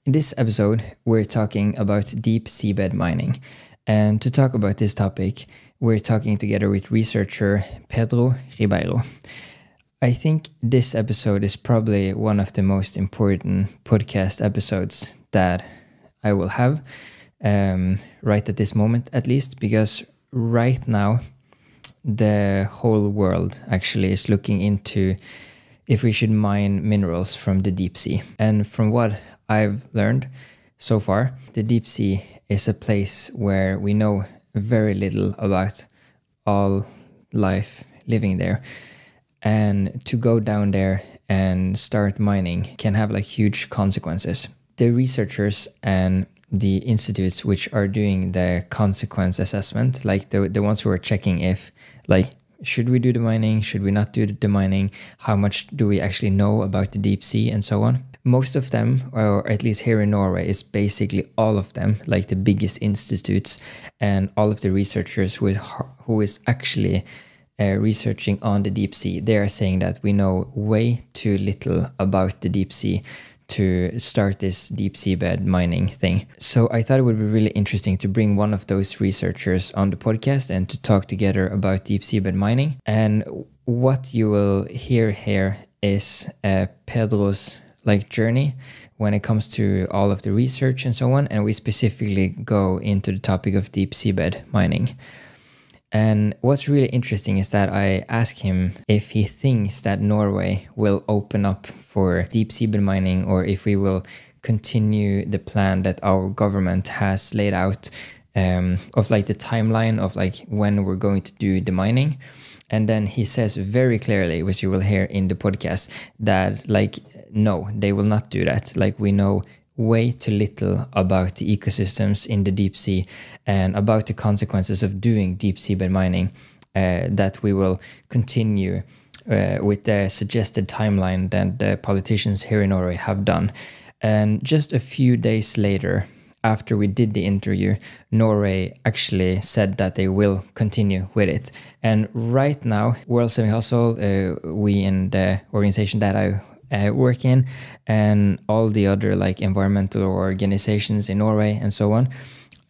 In this episode, we're talking about deep seabed mining. And to talk about this topic, we're talking together with researcher Pedro Ribeiro. I think this episode is probably one of the most important podcast episodes that I will have, right at this moment at least, because right now the whole world actually is looking into if we should mine minerals from the deep sea. And from what I've learned so far, the deep sea is a place where we know very little about all life living there. And to go down there and start mining can have like huge consequences. The researchers and the institutes which are doing the consequence assessment, like the ones who are checking if, like, should we do the mining, should we not do the mining, how much do we actually know about the deep sea, and so on. Most of them, or at least here in Norway, is basically all of them, like the biggest institutes and all of the researchers who is actually researching on the deep sea. They are saying that we know way too little about the deep sea to start this deep seabed mining thing. So I thought it would be really interesting to bring one of those researchers on the podcast and to talk together about deep seabed mining. And what you will hear here is Pedro's journey when it comes to all of the research and so on. And we specifically go into the topic of deep seabed mining. And what's really interesting is that I asked him if he thinks that Norway will open up for deep seabed mining, or if we will continue the plan that our government has laid out of like the timeline of like when we're going to do the mining. And then he says very clearly, which you will hear in the podcast, that no, they will not do that. Like, we know way too little about the ecosystems in the deep sea and about the consequences of doing deep seabed mining, that we will continue with the suggested timeline that the politicians here in Norway have done. And just a few days later, after we did the interview, Norway actually said that they will continue with it. And right now, World Saving Hustle, we in the organization that I work in, and all the other environmental organizations in Norway and so on,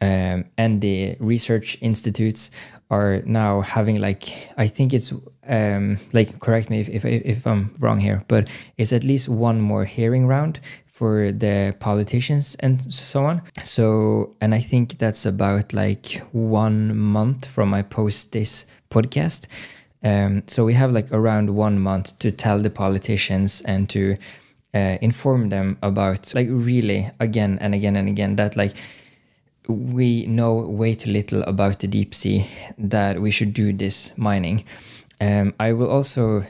and the research institutes are now having I think it's correct me if I'm wrong here, but it's at least one more hearing round for the politicians and so on. So, and I think that's about 1 month from I post this podcast. So we have around 1 month to tell the politicians and to inform them about really again and again and again that we know way too little about the deep sea, that we should do this mining. I will also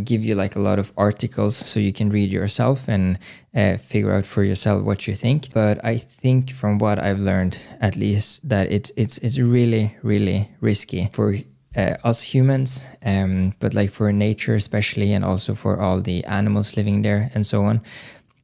give you a lot of articles so you can read yourself and figure out for yourself what you think. But I think from what I've learned, at least, that it's really, really risky for us humans, but for nature especially, and also for all the animals living there and so on,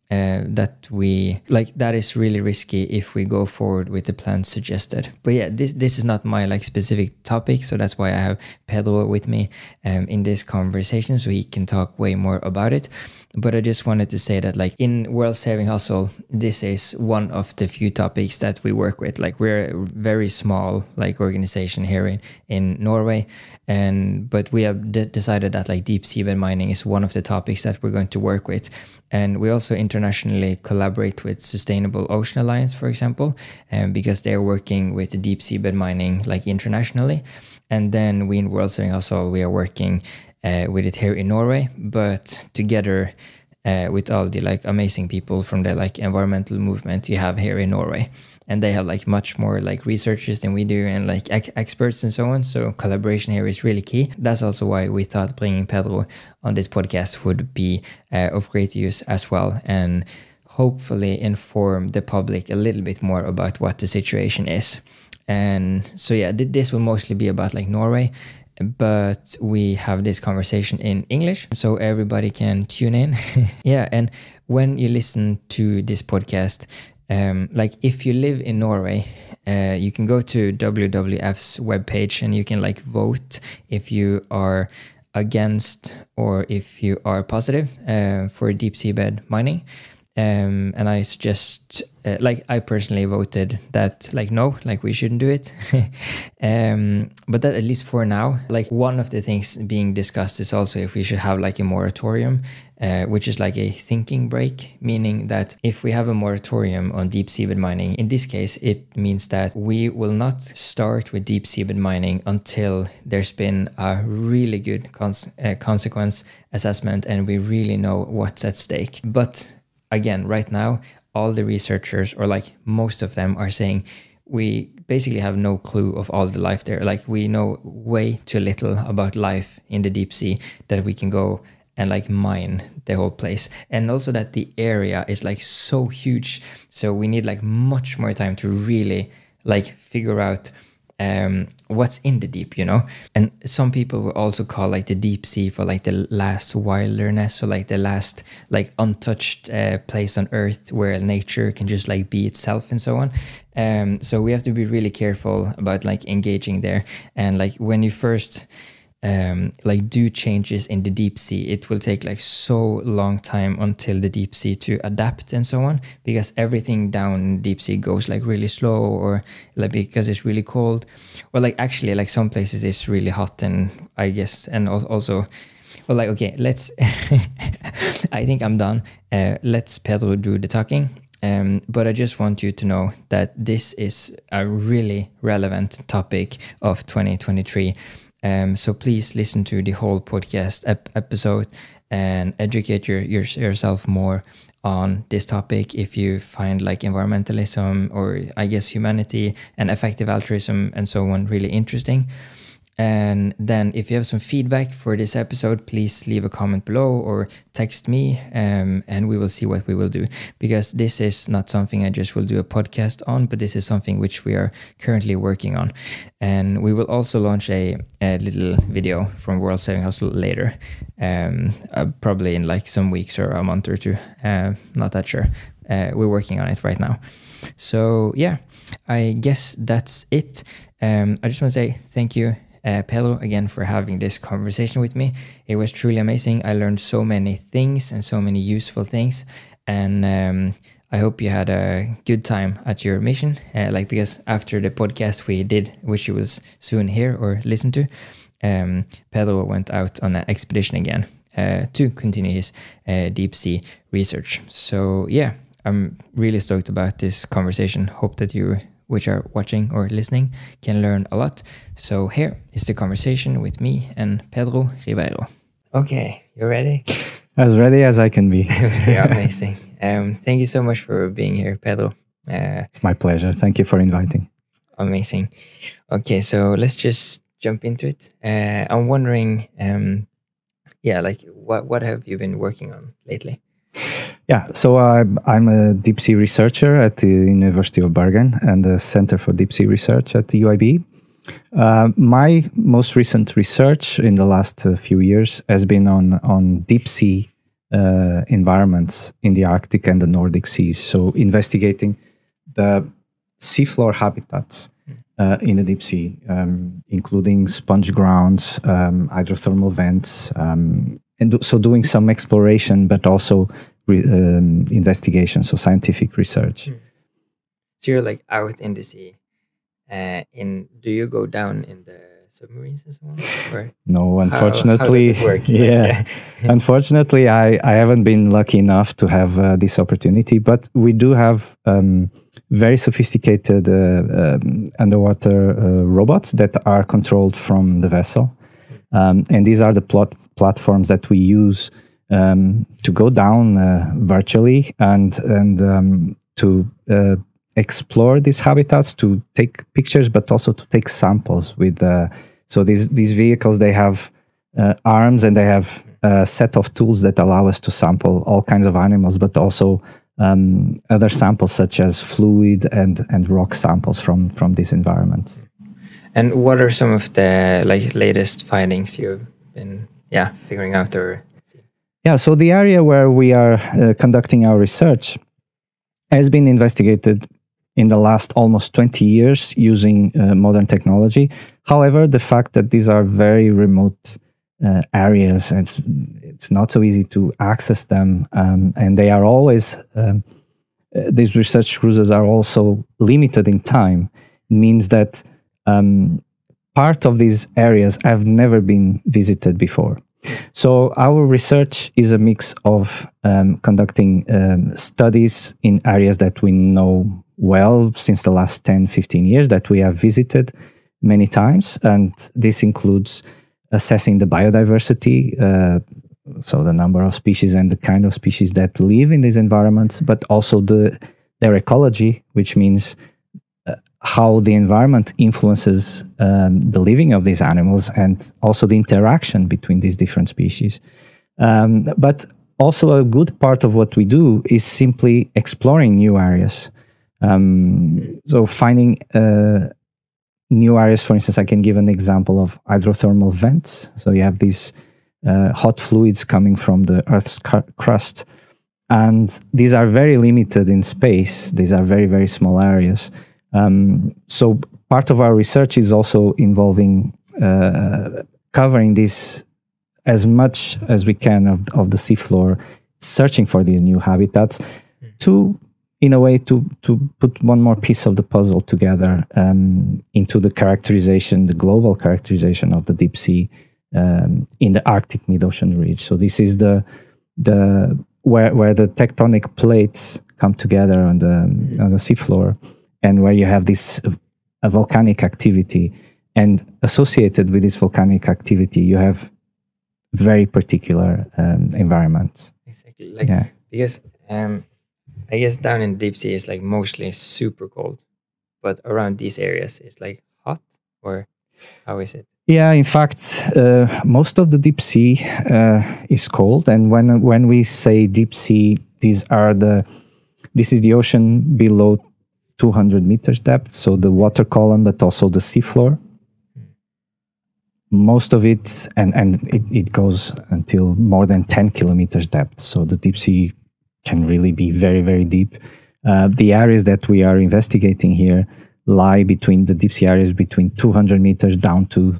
that we that is really risky if we go forward with the plan suggested. But yeah, this is not my specific topic, so that's why I have Pedro with me in this conversation, so he can talk way more about it. But I just wanted to say that in World Saving Hustle, this is one of the few topics that we work with. We're a very small organization here in Norway, but we have decided that deep seabed mining is one of the topics that we're going to work with. And we also internationally collaborate with Sustainable Ocean Alliance, for example, because they're working with the deep seabed mining internationally. And then we in World Saving Hustle, we are working with it here in Norway, but together with all the amazing people from the environmental movement you have here in Norway. And they have much more researchers than we do, and experts and so on. So collaboration here is really key. That's also why we thought bringing Pedro on this podcast would be of great use as well, and hopefully inform the public a little bit more about what the situation is. And so yeah, this will mostly be about Norway, but we have this conversation in English so everybody can tune in. Yeah, and when you listen to this podcast, if you live in Norway, you can go to WWF's webpage and you can vote if you are against or if you are positive for deep seabed mining. And I suggest, like, I personally voted that, like, no, like, we shouldn't do it. But that, at least for now, like, one of the things being discussed is also if we should have like a moratorium, which is like a thinking break, meaning that if we have a moratorium on deep seabed mining, in this case, it means that we will not start with deep seabed mining until there's been a really good consequence assessment and we really know what's at stake. But again, right now, all the researchers, or like most of them, are saying we basically have no clue of all the life there. Like, we know way too little about life in the deep sea that we can go and like mine the whole place. And also that the area is like so huge. So we need like much more time to really like figure out what's in the deep, you know. And some people will also call like the deep sea for like the last wilderness, or like the last like untouched place on earth where nature can just like be itself and so on. So we have to be really careful about like engaging there. And like when you first like do changes in the deep sea, it will take like so long time until the deep sea to adapt and so on, because everything down in the deep sea goes like really slow, or like because it's really cold, or like actually like some places it's really hot, and I guess, and also, well, like, okay, let's I think I'm done. Let's Pedro do the talking. But I just want you to know that this is a really relevant topic of 2023. So please listen to the whole podcast episode and educate yourself more on this topic if you find like environmentalism, or I guess humanity and effective altruism and so on really interesting. And then if you have some feedback for this episode, please leave a comment below or text me, and we will see what we will do, because this is not something I just will do a podcast on, but this is something which we are currently working on. And we will also launch a little video from World Saving Hustle later, probably in like some weeks or a month or two, not that sure. We're working on it right now. So yeah, I guess that's it. I just want to say thank you, Pedro, again, for having this conversation with me. It was truly amazing. I learned so many things and so many useful things, and I hope you had a good time at your mission. Like, because after the podcast we did, which you will soon hear or listen to, Pedro went out on an expedition again to continue his deep sea research. So yeah, I'm really stoked about this conversation. Hope that you, which are watching or listening, can learn a lot. So here is the conversation with me and Pedro Ribeiro. Okay, you ready? As ready as I can be. Yeah, amazing. Thank you so much for being here, Pedro. It's my pleasure. Thank you for inviting. Amazing. Okay, so let's just jump into it. I'm wondering, like what have you been working on lately? Yeah, so I'm a deep sea researcher at the University of Bergen and the Center for Deep Sea Research at the UIB. My most recent research in the last few years has been on deep sea environments in the Arctic and the Nordic seas. So investigating the seafloor habitats in the deep sea, including sponge grounds, hydrothermal vents, and so doing some exploration, but also investigation, so scientific research. So you're like out in the sea. Do you go down in the submarines and so on? Or no, unfortunately. How does it work? Yeah, unfortunately, I haven't been lucky enough to have this opportunity. But we do have very sophisticated underwater robots that are controlled from the vessel, and these are the platforms that we use to go down virtually and to explore these habitats, to take pictures, but also to take samples with. So these vehicles, they have arms and they have a set of tools that allow us to sample all kinds of animals, but also other samples such as fluid and rock samples from these environments. And what are some of the latest findings you've been figuring out or? Yeah, so the area where we are conducting our research has been investigated in the last almost 20 years using modern technology. However, the fact that these are very remote areas, it's it's not so easy to access them, and they are always these research cruises are also limited in time. It means that part of these areas have never been visited before. So our research is a mix of conducting studies in areas that we know well since the last 10, 15 years, that we have visited many times. And this includes assessing the biodiversity, so the number of species and the kind of species that live in these environments, but also their ecology, which means how the environment influences the living of these animals, and also the interaction between these different species. But also a good part of what we do is simply exploring new areas. So finding new areas, for instance, I can give an example of hydrothermal vents. So you have these hot fluids coming from the Earth's crust, and these are very limited in space. These are very, very small areas. So part of our research is also involving covering this as much as we can of the seafloor, searching for these new habitats to, in a way, to put one more piece of the puzzle together into the characterization, the global characterization of the deep sea in the Arctic mid-ocean ridge. So this is the where the tectonic plates come together on the seafloor, and where you have this volcanic activity, and associated with this volcanic activity, you have very particular environments. Exactly, because I guess down in the deep sea is like mostly super cold, but around these areas it's like hot, or how is it? Yeah, in fact, most of the deep sea is cold, and when we say deep sea, this is the ocean below 200 meters depth, so the water column, but also the seafloor. Most of it, and it goes until more than 10 kilometers depth, so the deep sea can really be very, very deep. The areas that we are investigating here lie between the deep sea areas between 200 meters down to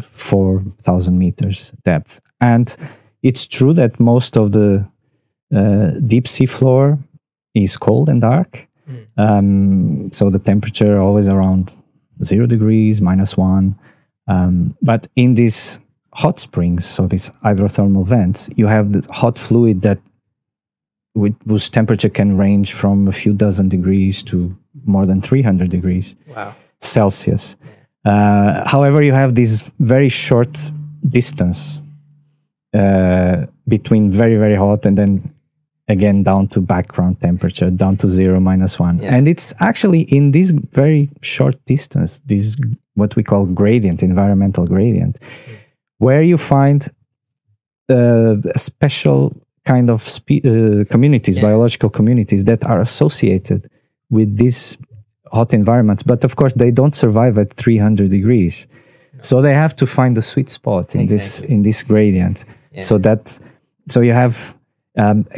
4,000 meters depth. And it's true that most of the deep sea floor is cold and dark. So the temperature always around 0 degrees, -1. But in these hot springs, so these hydrothermal vents, you have the hot fluid whose temperature can range from a few dozen degrees to more than 300 degrees Celsius. However, you have this very short distance between very, very hot and then again down to background temperature, down to 0, -1. And it's actually in this very short distance, this what we call gradient, environmental gradient, where you find a special kind of communities, biological communities that are associated with these hot environments. But of course, they don't survive at 300 degrees. So they have to find the sweet spot in this gradient. So you have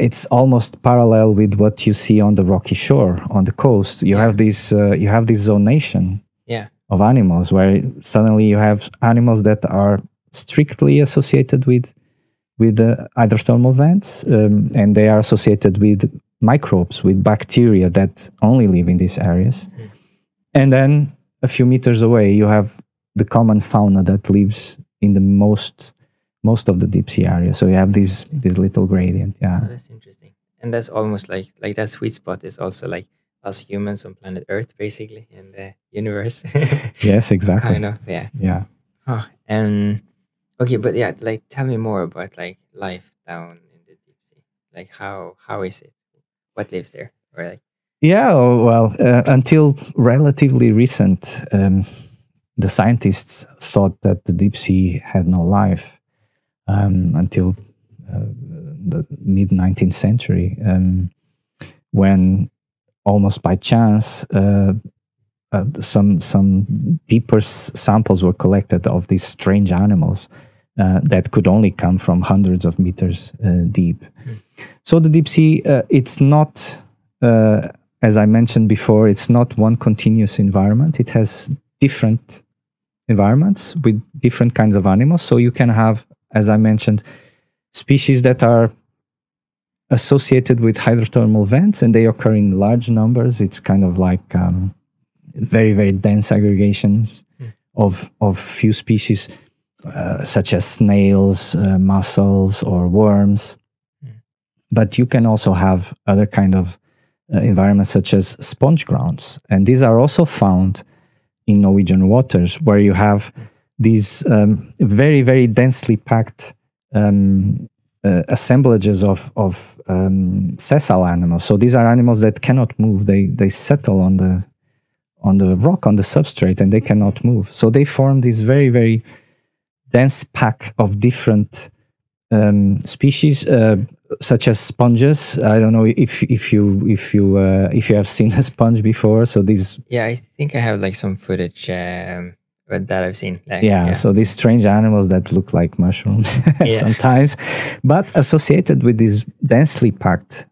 it's almost parallel with what you see on the rocky shore on the coast. You have this zonation of animals, where suddenly you have animals that are strictly associated with the hydrothermal vents, and they are associated with microbes, with bacteria that only live in these areas. And then a few meters away, you have the common fauna that lives in the most of the deep sea area. So you have this little gradient. Oh, that's interesting. And that's almost like that sweet spot is also like us humans on planet Earth, basically, in the universe. Yes, exactly. Kind of, yeah. Oh, and okay, but like tell me more about like life down in the deep sea. Like how is it? What lives there? Or like until relatively recent, the scientists thought that the deep sea had no life until the mid-19th century, when almost by chance some deeper samples were collected of these strange animals that could only come from hundreds of meters deep. So the deep sea, it's not, as I mentioned before, it's not one continuous environment. It has different environments with different kinds of animals. So you can have, as I mentioned, species that are associated with hydrothermal vents, and they occur in large numbers. It's kind of like very, very dense aggregations of few species, such as snails, mussels, or worms. But you can also have other kind of environments, such as sponge grounds, and these are also found in Norwegian waters, where you have these very, very densely packed assemblages of sessile animals. So these are animals that cannot move. They settle on the rock, on the substrate, and they cannot move. So they form this very, very dense pack of different species, such as sponges. I don't know if you have seen a sponge before. So these. Yeah, I think I have like some footage that I've seen. So these strange animals that look like mushrooms sometimes, but associated with these densely packed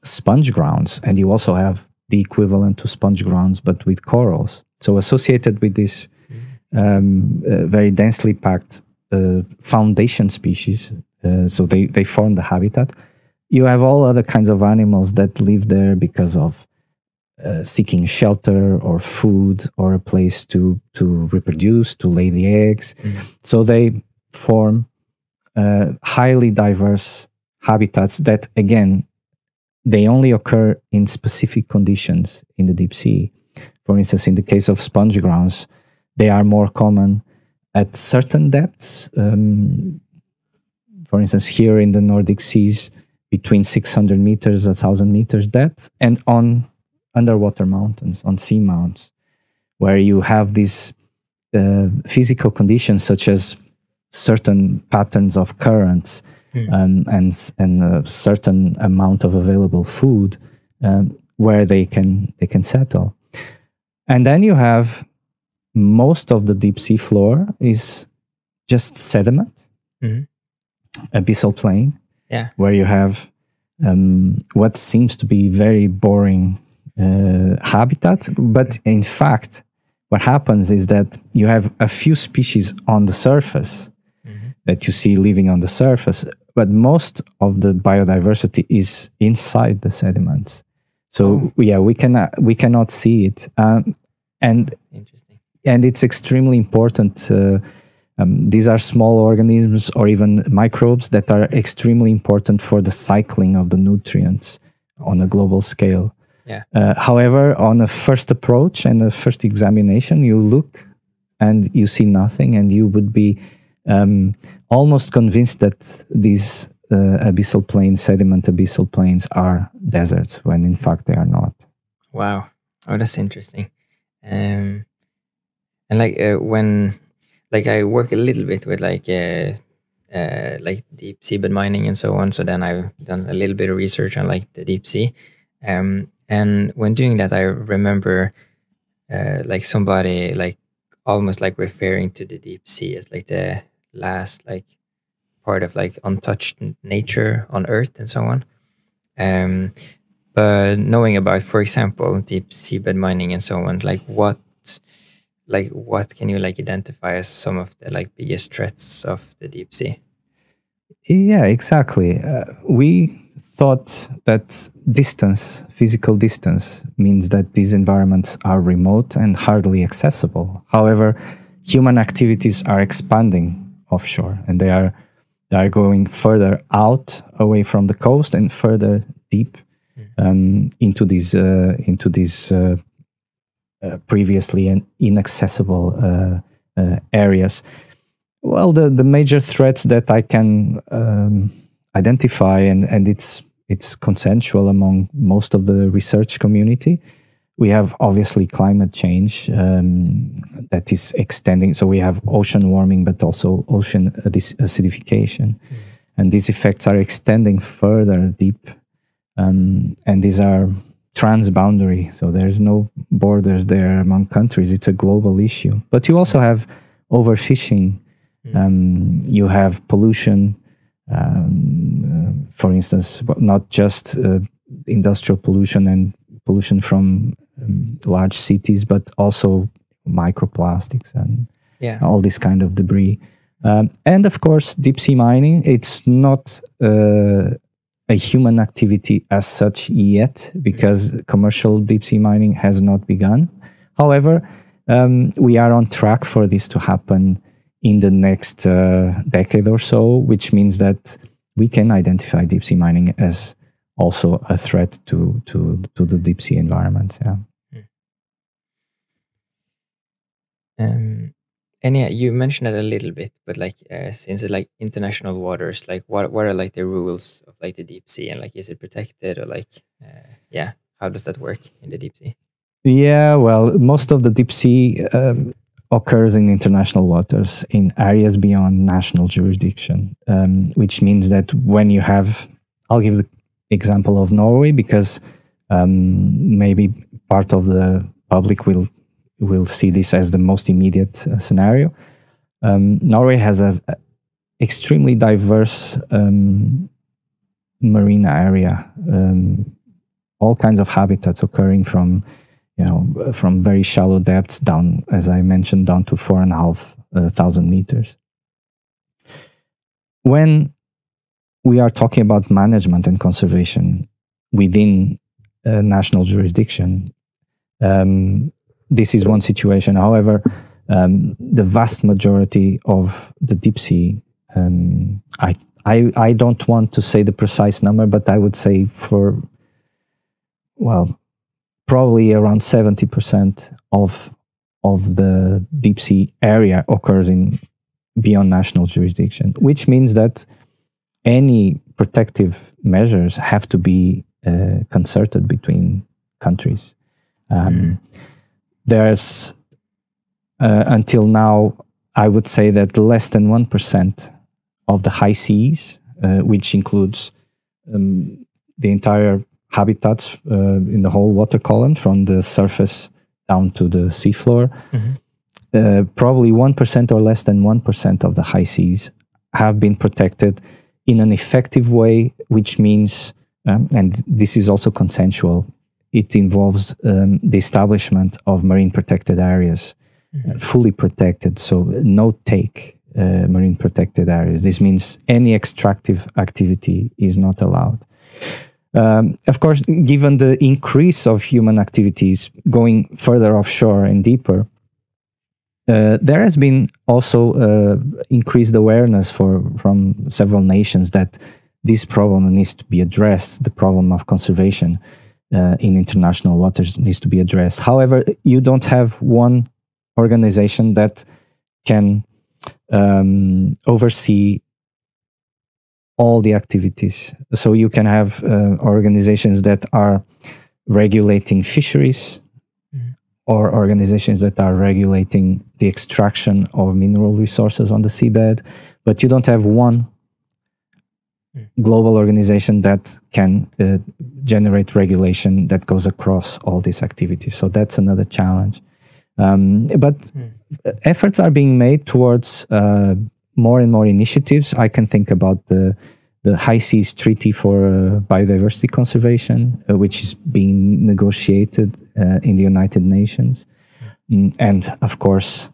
sponge grounds, and you also have the equivalent to sponge grounds, but with corals. So associated with this very densely packed foundation species, so they form the habitat. You have all other kinds of animals that live there because of seeking shelter or food or a place to reproduce, to lay the eggs. So they form highly diverse habitats that, again, they only occur in specific conditions in the deep sea. For instance, in the case of sponge grounds, they are more common at certain depths. For instance, here in the Nordic seas, between 600 meters, 1,000 meters depth, and on underwater mountains, on sea mounts, where you have these physical conditions, such as certain patterns of currents and a certain amount of available food, where they can settle. And then you have most of the deep sea floor is just sediment, abyssal plain, where you have what seems to be very boring habitat, but in fact what happens is that you have a few species on the surface that you see living on the surface, but most of the biodiversity is inside the sediments. So we cannot see it, and it's extremely important. These are small organisms or even microbes that are extremely important for the cycling of the nutrients on a global scale. However, on a first approach and a first examination, you look and you see nothing, and you would be almost convinced that these abyssal plains, sediment abyssal plains, are deserts, when in fact they are not. Wow. Oh, that's interesting. And like when I work a little bit with like deep seabed mining and so on. So then I've done a little bit of research on like the deep sea. And when doing that, I remember like somebody like almost like referring to the deep sea as like the last like part of like untouched nature on Earth and so on. But knowing about, for example, deep seabed mining and so on, what can you like identify as some of the like biggest threats of the deep sea? Yeah, exactly. We thought that physical distance, means that these environments are remote and hardly accessible. However, human activities are expanding offshore, and they are going further out away from the coast and further deep into these previously inaccessible areas. Well, the major threats that I can identify, and it's consensual among most of the research community. We have obviously climate change that is extending. So we have ocean warming, but also ocean acidification. And these effects are extending further deep. And these are transboundary. So there's no borders there among countries. It's a global issue. But you also have overfishing. You have pollution. For instance, not just industrial pollution and pollution from large cities, but also microplastics and all this kind of debris. And of course, deep sea mining, it's not a human activity as such yet, because commercial deep sea mining has not begun. However, we are on track for this to happen in the next decade or so, which means that we can identify deep sea mining as also a threat to the deep sea environment. Yeah. And yeah, you mentioned it a little bit, but like since it's like international waters, like what are like the rules of like the deep sea, and like is it protected, or like yeah, how does that work in the deep sea? Yeah, well, most of the deep sea occurs in international waters, in areas beyond national jurisdiction, which means that when you have, I'll give the example of Norway, because maybe part of the public will see this as the most immediate scenario. Norway has a extremely diverse marine area, all kinds of habitats occurring from very shallow depths down, as I mentioned, down to 4,500 meters. When we are talking about management and conservation within national jurisdiction, this is one situation. However, the vast majority of the deep sea, I don't want to say the precise number, but I would say probably around 70% of the deep sea area occurs in beyond national jurisdiction, which means that any protective measures have to be concerted between countries. There's until now, I would say that less than 1% of the high seas, which includes the entire habitats in the whole water column, from the surface down to the seafloor, probably 1% or less than 1% of the high seas have been protected in an effective way, which means, and this is also consensual, it involves the establishment of marine protected areas, fully protected, so no-take marine protected areas. This means any extractive activity is not allowed. Of course, given the increase of human activities going further offshore and deeper, there has been also increased awareness from several nations that this problem needs to be addressed. The problem of conservation in international waters needs to be addressed. However, you don't have one organization that can oversee all the activities. So you can have organizations that are regulating fisheries, or organizations that are regulating the extraction of mineral resources on the seabed, but you don't have one global organization that can generate regulation that goes across all these activities. So that's another challenge. But efforts are being made towards more and more initiatives. I can think about the High Seas Treaty for Biodiversity Conservation, which is being negotiated in the United Nations. And of course,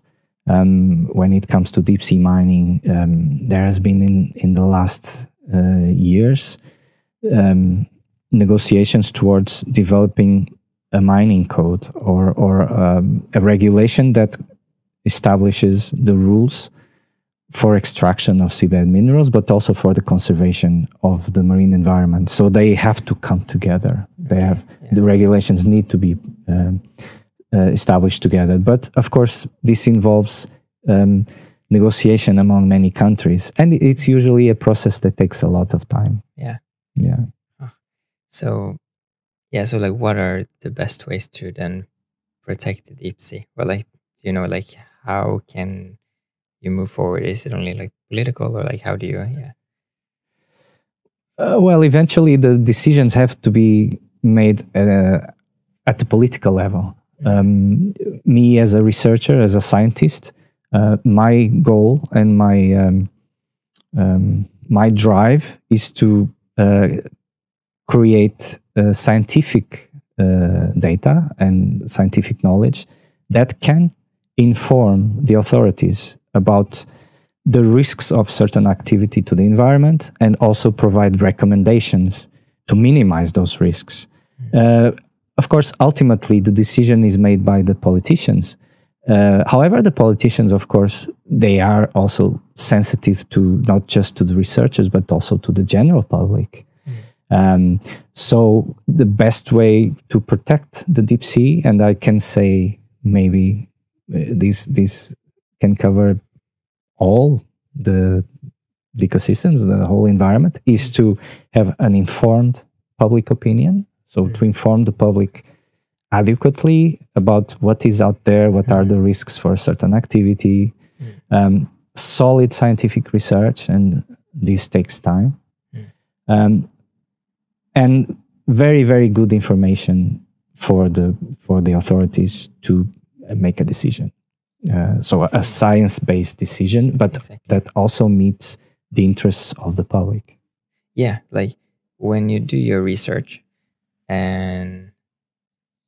when it comes to deep sea mining, there has been in the last years negotiations towards developing a mining code or a regulation that establishes the rules for extraction of seabed minerals, but also for the conservation of the marine environment. So they have to come together. The regulations need to be established together. But of course, this involves negotiation among many countries, and it's usually a process that takes a lot of time. Yeah. So like, what are the best ways to then protect the deep sea? Well, like, like, how can you move forward? Is it only like political, or like, how do you? Well, eventually the decisions have to be made at the political level. Me as a researcher, as a scientist, my goal and my drive is to create scientific data and scientific knowledge that can inform the authorities about the risks of certain activity to the environment and also provide recommendations to minimize those risks. Of course, ultimately, the decision is made by the politicians. However, the politicians, of course, they are also sensitive to not just to the researchers, but also to the general public. So the best way to protect the deep sea, and I can say maybe this can cover all the ecosystems, the whole environment, is to have an informed public opinion. So to inform the public adequately about what is out there, what are the risks for a certain activity, solid scientific research, and this takes time. And very, very good information for the authorities to make a decision. So a science-based decision, but that also meets the interests of the public. Yeah, like when you do your research and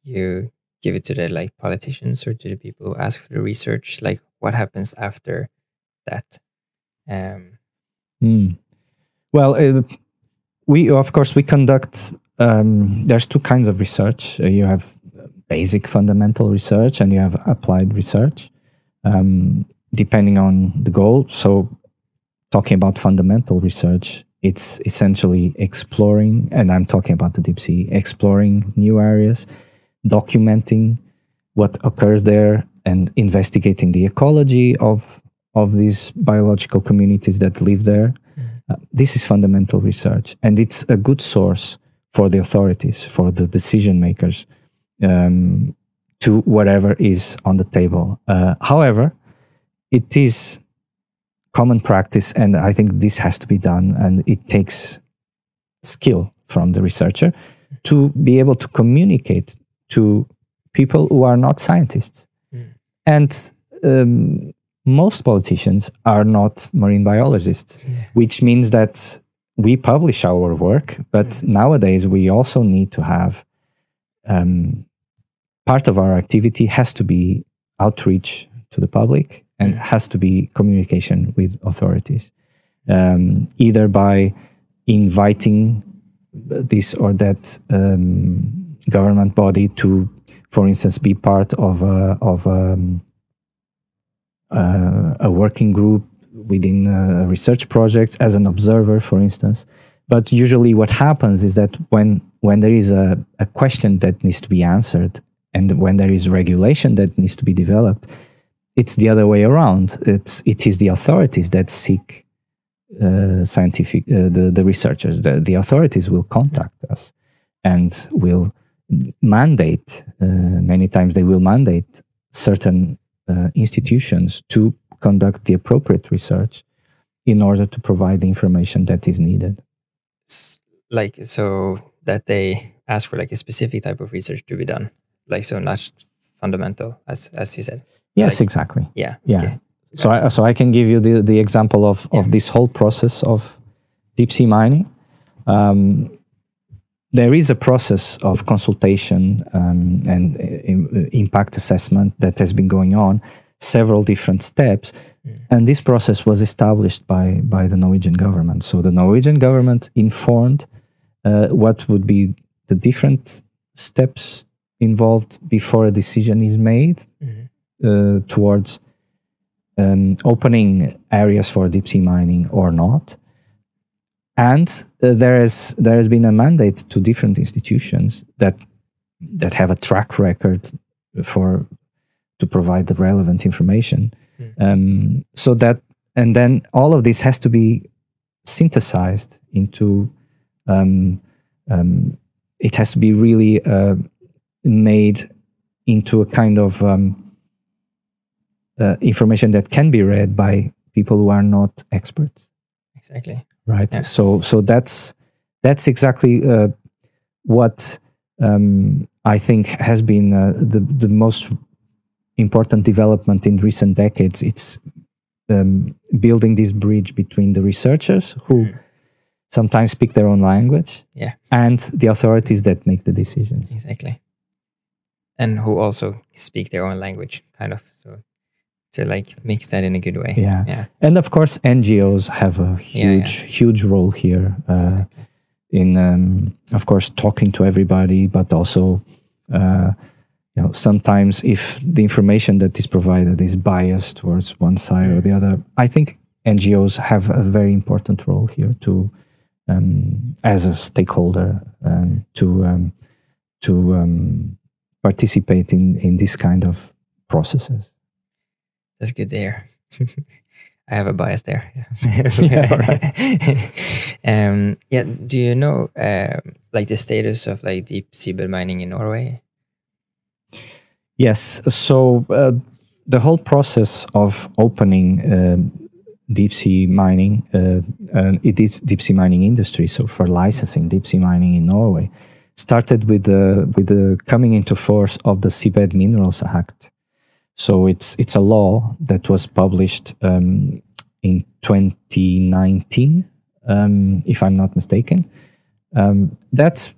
you give it to the like politicians or to the people who ask for the research, like what happens after that? Well, we conduct, there's two kinds of research. You have basic fundamental research and you have applied research, depending on the goal. So talking about fundamental research, it's essentially exploring, and I'm talking about the deep sea, exploring new areas, documenting what occurs there and investigating the ecology of these biological communities that live there. This is fundamental research, and it's a good source for the authorities, for the decision makers, to whatever is on the table. However, it is common practice, and I think this has to be done, and it takes skill from the researcher to be able to communicate to people who are not scientists. And most politicians are not marine biologists, which means that we publish our work, but nowadays we also need to have part of our activity has to be outreach to the public and has to be communication with authorities, either by inviting this or that government body to, for instance, be part of a working group within a research project as an observer, for instance. But usually what happens is that when there is a question that needs to be answered and when there is regulation that needs to be developed, it's the other way around. It is the authorities that seek the researchers. The authorities will contact us and will mandate, many times they will mandate certain institutions to conduct the appropriate research in order to provide the information that is needed. Like, so that they ask for like a specific type of research to be done, like, so not fundamental, as you said. Yes, like, exactly. Yeah. Yeah. Okay. So I can give you the example of this whole process of deep sea mining. There is a process of consultation and impact assessment that has been going on, several different steps, and this process was established by the Norwegian government. So the Norwegian government informed what would be the different steps involved before a decision is made towards opening areas for deep sea mining or not. And there has been a mandate to different institutions that have a track record to provide the relevant information. So that, and then all of this has to be synthesized into, it has to be really made into a kind of information that can be read by people who are not experts. Exactly. Right. Yeah. So that's exactly what I think has been the most important development in recent decades. It's building this bridge between the researchers who sometimes speak their own language and the authorities that make the decisions. Exactly. And who also speak their own language, kind of. So to like mix that in a good way. Yeah. And of course, NGOs have a huge role here Exactly. in, of course, talking to everybody, but also, sometimes if the information that is provided is biased towards one side or the other, I think NGOs have a very important role here to, as a stakeholder, to participate in this kind of processes. That's good to hear. I have a bias there. Do you know like the status of like deep seabed mining in Norway? Yes. So the whole process of opening deep sea mining, it is deep sea mining industry. So for licensing deep sea mining in Norway, started with the coming into force of the Seabed Minerals Act. So it's a law that was published in 2019, if I'm not mistaken. That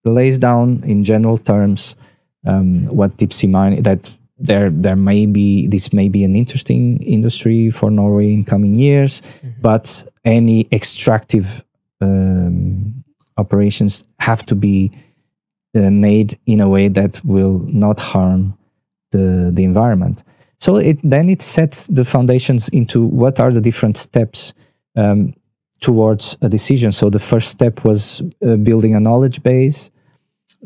lays down in general terms what deep sea mining, that this may be an interesting industry for Norway in coming years, but any extractive operations have to be made in a way that will not harm the environment. So it sets the foundations into what are the different steps towards a decision. So the first step was building a knowledge base.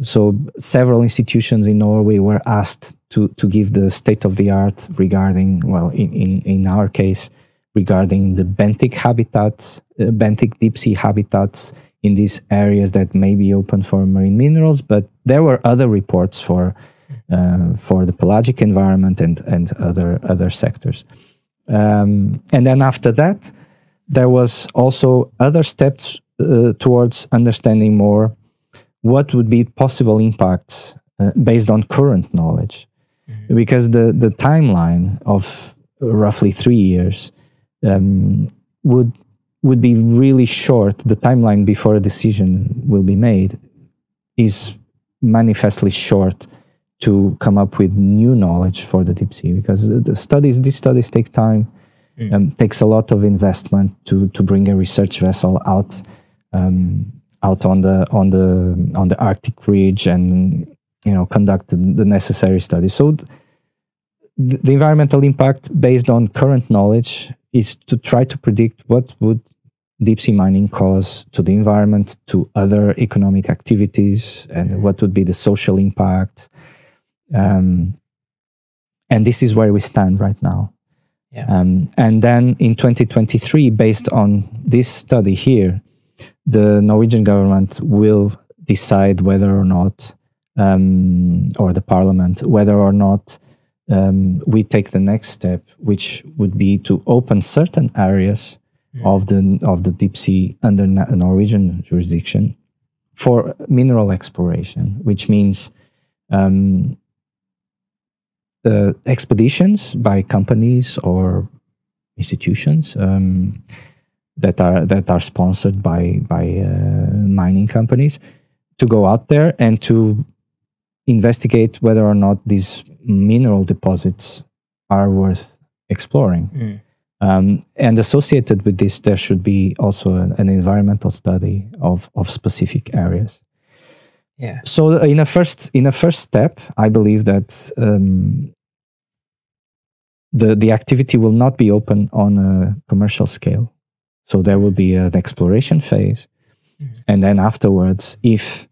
So several institutions in Norway were asked to give the state of the art regarding, well, in our case, regarding the benthic habitats, benthic deep sea habitats in these areas that may be open for marine minerals. But there were other reports for the pelagic environment and other sectors. And then after that, there was also other steps towards understanding more what would be possible impacts based on current knowledge. Because the timeline of roughly 3 years would be really short. The timeline before a decision will be made is manifestly short to come up with new knowledge for the deep sea, because these studies take time, takes a lot of investment to bring a research vessel out on the Arctic ridge and conduct the necessary studies. So the environmental impact based on current knowledge is to try to predict what would deep sea mining cause to the environment, to other economic activities, and what would be the social impact. And this is where we stand right now. And then in 2023, based on this study here, the Norwegian government will decide whether or not, or the parliament, whether or not we take the next step, which would be to open certain areas of the deep sea under Norwegian jurisdiction for mineral exploration, which means expeditions by companies or institutions that are sponsored by mining companies to go out there and to investigate whether or not these mineral deposits are worth exploring. And associated with this, there should be also an environmental study of specific areas. So in a first step, I believe that the activity will not be open on a commercial scale. So there will be an exploration phase, and then afterwards, if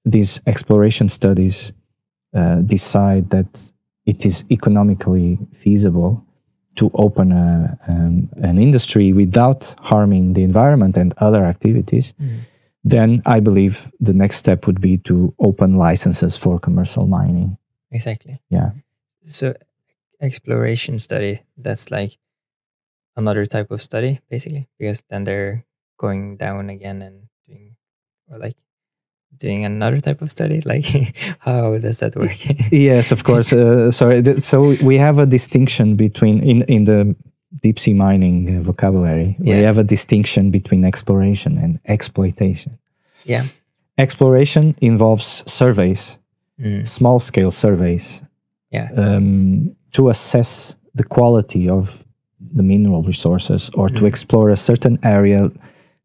these exploration studies decide that it is economically feasible to open an industry without harming the environment and other activities, then I believe the next step would be to open licenses for commercial mining. Exactly. Yeah. So exploration study, that's like another type of study, basically, because then they're going down again and doing another type of study. Like, how does that work? Yes, of course. Sorry. So we have a distinction between in the deep sea mining vocabulary. We have a distinction between exploration and exploitation. Yeah. Exploration involves surveys, small scale surveys. Yeah. to assess the quality of the mineral resources, or to explore a certain area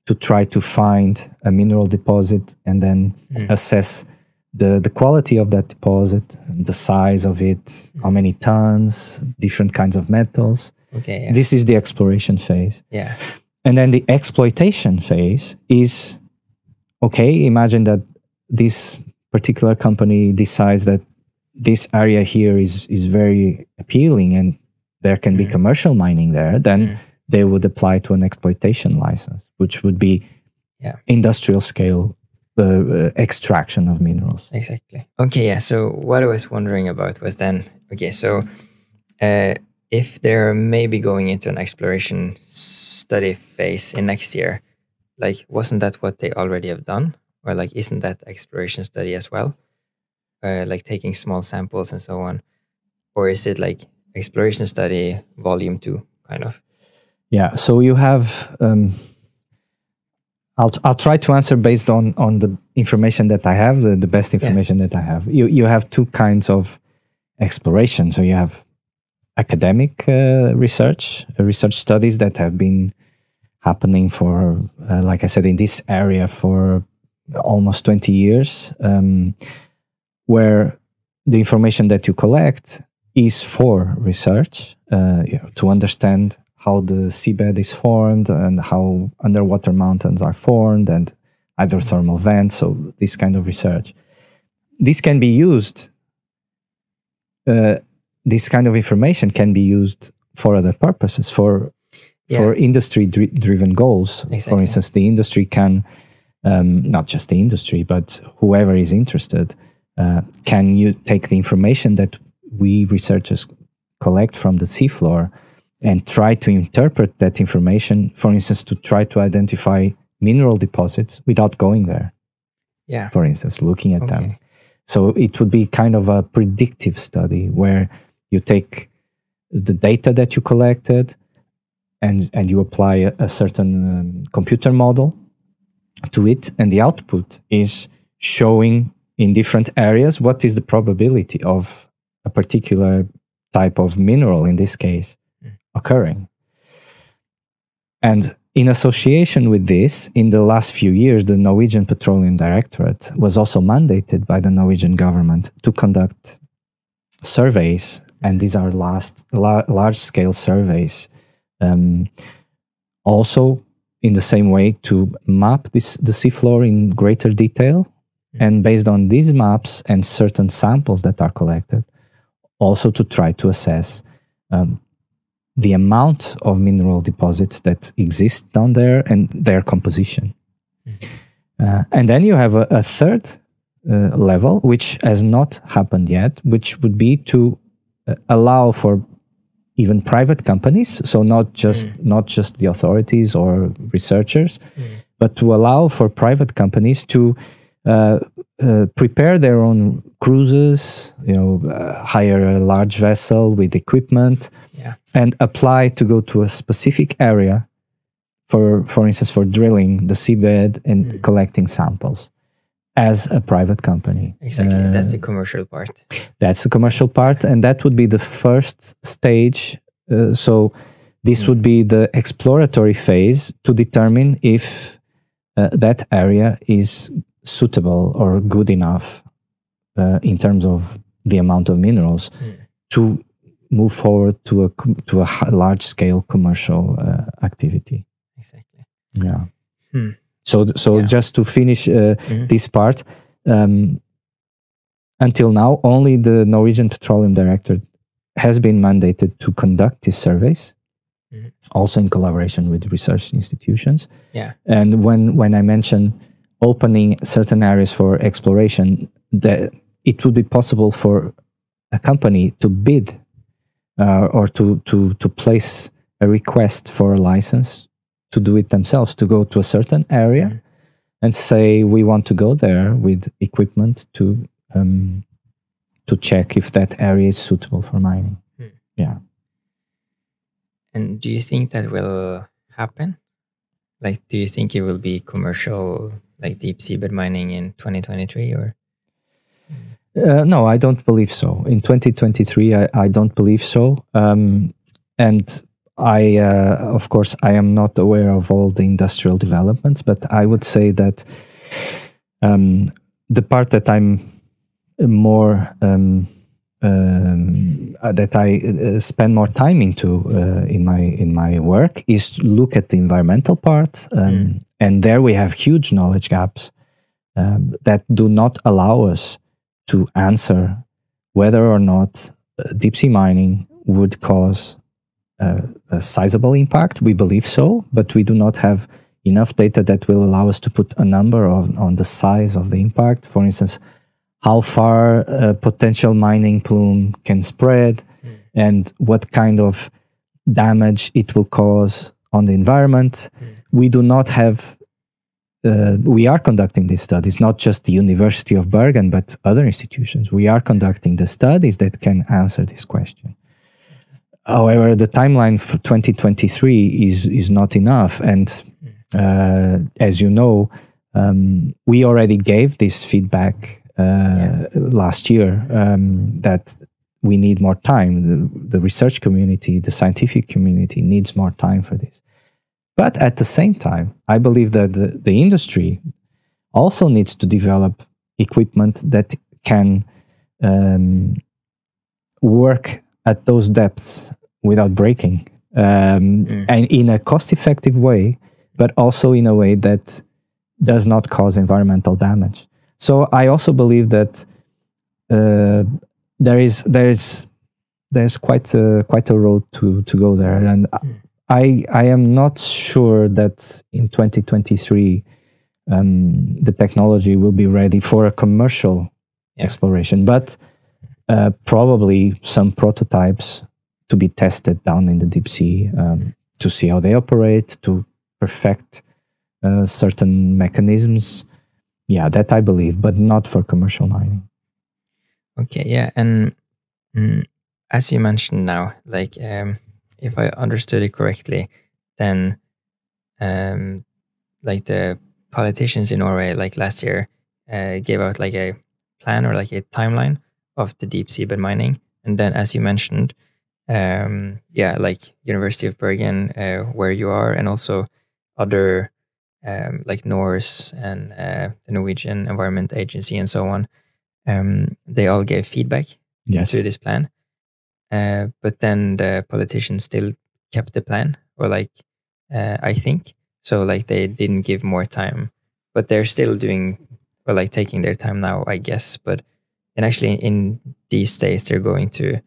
to try to find a mineral deposit and then assess the quality of that deposit, the size of it, how many tons, different kinds of metals. Okay. Yeah. This is the exploration phase. Yeah. And then the exploitation phase is, okay, imagine that this particular company decides that this area here is very appealing and there can be commercial mining there, then they would apply to an exploitation license, which would be industrial scale extraction of minerals. Exactly. Okay, yeah. So what I was wondering about was then, okay, so if they're maybe going into an exploration study phase in next year, like, wasn't that what they already have done? Or like, isn't that exploration study as well? Like taking small samples and so on? Or is it like exploration study volume 2 kind of? Yeah, so you have, I'll try to answer based on the information that I have, the best information that I have. You have two kinds of exploration. So you have academic research studies that have been happening for, like I said, in this area for almost 20 years, where the information that you collect is for research, to understand how the seabed is formed and how underwater mountains are formed and hydrothermal vents, so this kind of research. This can be used, this kind of information can be used for other purposes, for industry-driven goals. Exactly. For instance, the industry can, not just the industry, but whoever is interested, can you take the information that we researchers collect from the seafloor and try to interpret that information, for instance, to try to identify mineral deposits without going there. Yeah. For instance, looking at them. So it would be kind of a predictive study where you take the data that you collected and you apply a certain computer model to it, and the output is showing in different areas what is the probability of a particular type of mineral, in this case, occurring. And in association with this, in the last few years, the Norwegian Petroleum Directorate was also mandated by the Norwegian government to conduct surveys, and these are large-scale surveys. Also, in the same way, to map the seafloor in greater detail, and based on these maps and certain samples that are collected, also to try to assess the amount of mineral deposits that exist down there and their composition. And then you have a third level, which has not happened yet, which would be to allow for even private companies, so not just the authorities or researchers, but to allow for private companies to prepare their own cruises, hire a large vessel with equipment, and apply to go to a specific area, for instance, for drilling the seabed and collecting samples as a private company. Exactly, that's the commercial part. That's the commercial part, and that would be the first stage. So this would be the exploratory phase to determine if that area is suitable or good enough in terms of the amount of minerals to move forward to a large-scale commercial activity. Exactly. Yeah. So just to finish this part, until now, only the Norwegian Petroleum Directorate has been mandated to conduct these surveys, also in collaboration with research institutions. Yeah. And when I mention opening certain areas for exploration, that it would be possible for a company to bid or to place a request for a license to do it themselves, to go to a certain area and say, we want to go there with equipment to check if that area is suitable for mining. Yeah. And do you think that will happen? Like, do you think it will be commercial, like deep seabed mining in 2023, or? No, I don't believe so. In 2023, I don't believe so. And I, of course, I am not aware of all the industrial developments, but I would say that the part that I'm more that I spend more time into in my work is to look at the environmental part, and there we have huge knowledge gaps that do not allow us to answer whether or not deep sea mining would cause a sizable impact. We believe so, but we do not have enough data that will allow us to put a number on the size of the impact. For instance, how far a potential mining plume can spread and what kind of damage it will cause on the environment. We do not have, we are conducting these studies, not just the University of Bergen, but other institutions. We are conducting the studies that can answer this question. However, the timeline for 2023 is not enough. And as you know, we already gave this feedback last year that we need more time. The research community, the scientific community needs more time for this. But at the same time, I believe that the industry also needs to develop equipment that can work at those depths without breaking, and in a cost-effective way, but also in a way that does not cause environmental damage. So I also believe that there's quite a road to go there, and I am not sure that in 2023 the technology will be ready for a commercial exploration, but probably some prototypes to be tested down in the deep sea to see how they operate, to perfect certain mechanisms. Yeah, that I believe, but not for commercial mining. Okay, yeah, and as you mentioned now, like if I understood it correctly, then like the politicians in Norway, like last year, gave out like a plan or like a timeline of the deep seabed mining, and then as you mentioned, like University of Bergen, where you are, and also other like NORS and the Norwegian Environment Agency and so on, they all gave feedback to this plan. But then the politicians still kept the plan, or like I think so. Like they didn't give more time, but they're still doing, or like taking their time now, I guess. But and actually in these days they're going to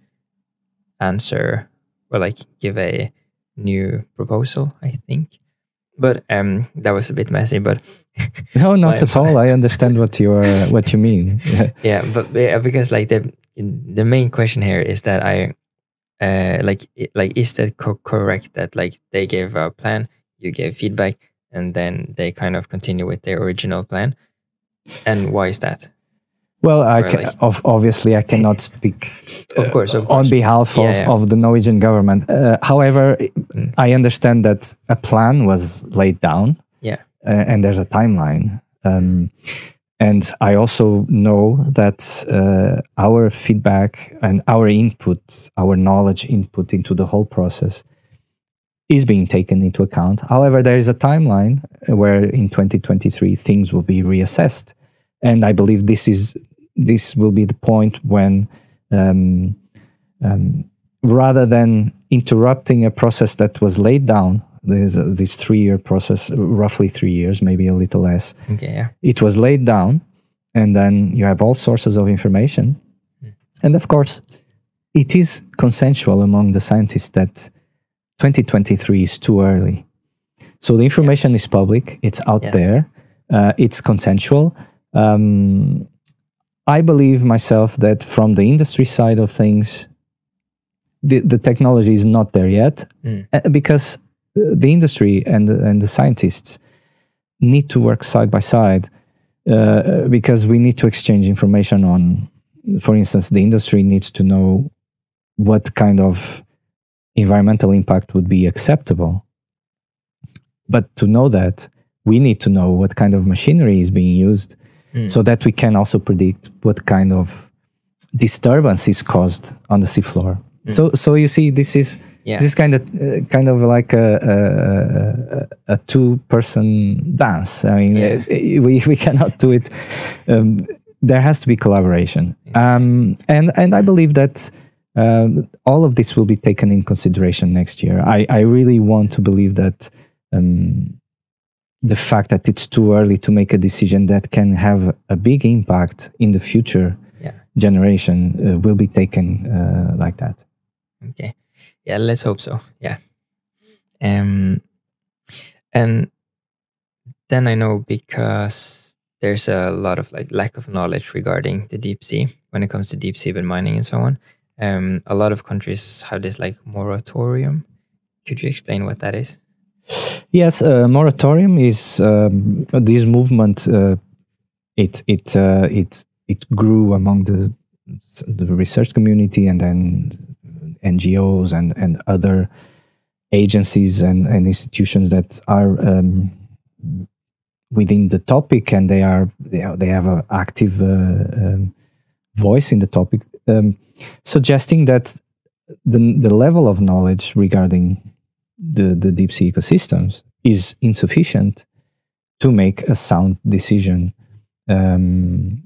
answer or like give a new proposal, I think. But that was a bit messy. But no, not at all. I understand what you mean. Yeah, but because like the main question here is that is that correct that like they gave a plan, you gave feedback, and then they kind of continue with their original plan, and why is that? Well, obviously I cannot speak of course. on behalf of the Norwegian government. However, I understand that a plan was laid down, and there's a timeline. And I also know that our feedback and our input, our knowledge input into the whole process is being taken into account. However, there is a timeline where in 2023 things will be reassessed. And I believe this will be the point when, rather than interrupting a process that was laid down, there's this 3-year process, roughly 3 years, maybe a little less. Okay, yeah. It was laid down, and then you have all sources of information. And of course, it is consensual among the scientists that 2023 is too early. So the information is public, it's out there, it's consensual. I believe myself that from the industry side of things, the technology is not there yet, because the industry and the scientists need to work side by side, because we need to exchange information on, for instance, the industry needs to know what kind of environmental impact would be acceptable. But to know that, we need to know what kind of machinery is being used, so that we can also predict what kind of disturbance is caused on the seafloor. So you see, this is kind of like a two-person dance. I mean, we cannot do it. There has to be collaboration, and I believe that all of this will be taken in consideration next year. I really want to believe that the fact that it's too early to make a decision that can have a big impact in the future generation will be taken like that. Okay. Yeah, let's hope so. Yeah. And then I know, because there's a lot of like lack of knowledge regarding the deep sea when it comes to deep seabed mining and so on. A lot of countries have this like moratorium. Could you explain what that is? Yes, moratorium is this movement. It grew among the research community, and then NGOs and other agencies and institutions that are within the topic, and they have an active voice in the topic, suggesting that the level of knowledge regarding the deep sea ecosystems is insufficient to make a sound decision. And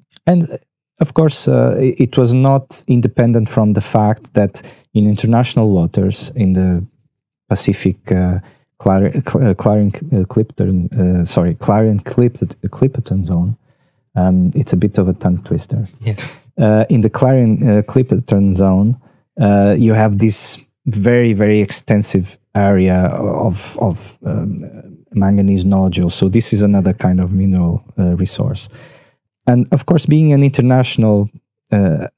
of course, it was not independent from the fact that in international waters, in the Pacific Clarion-Clipperton zone, it's a bit of a tongue twister. In the Clarion-Clipperton zone, you have this very, very extensive area of manganese nodules. So this is another kind of mineral resource. And of course, being an international, in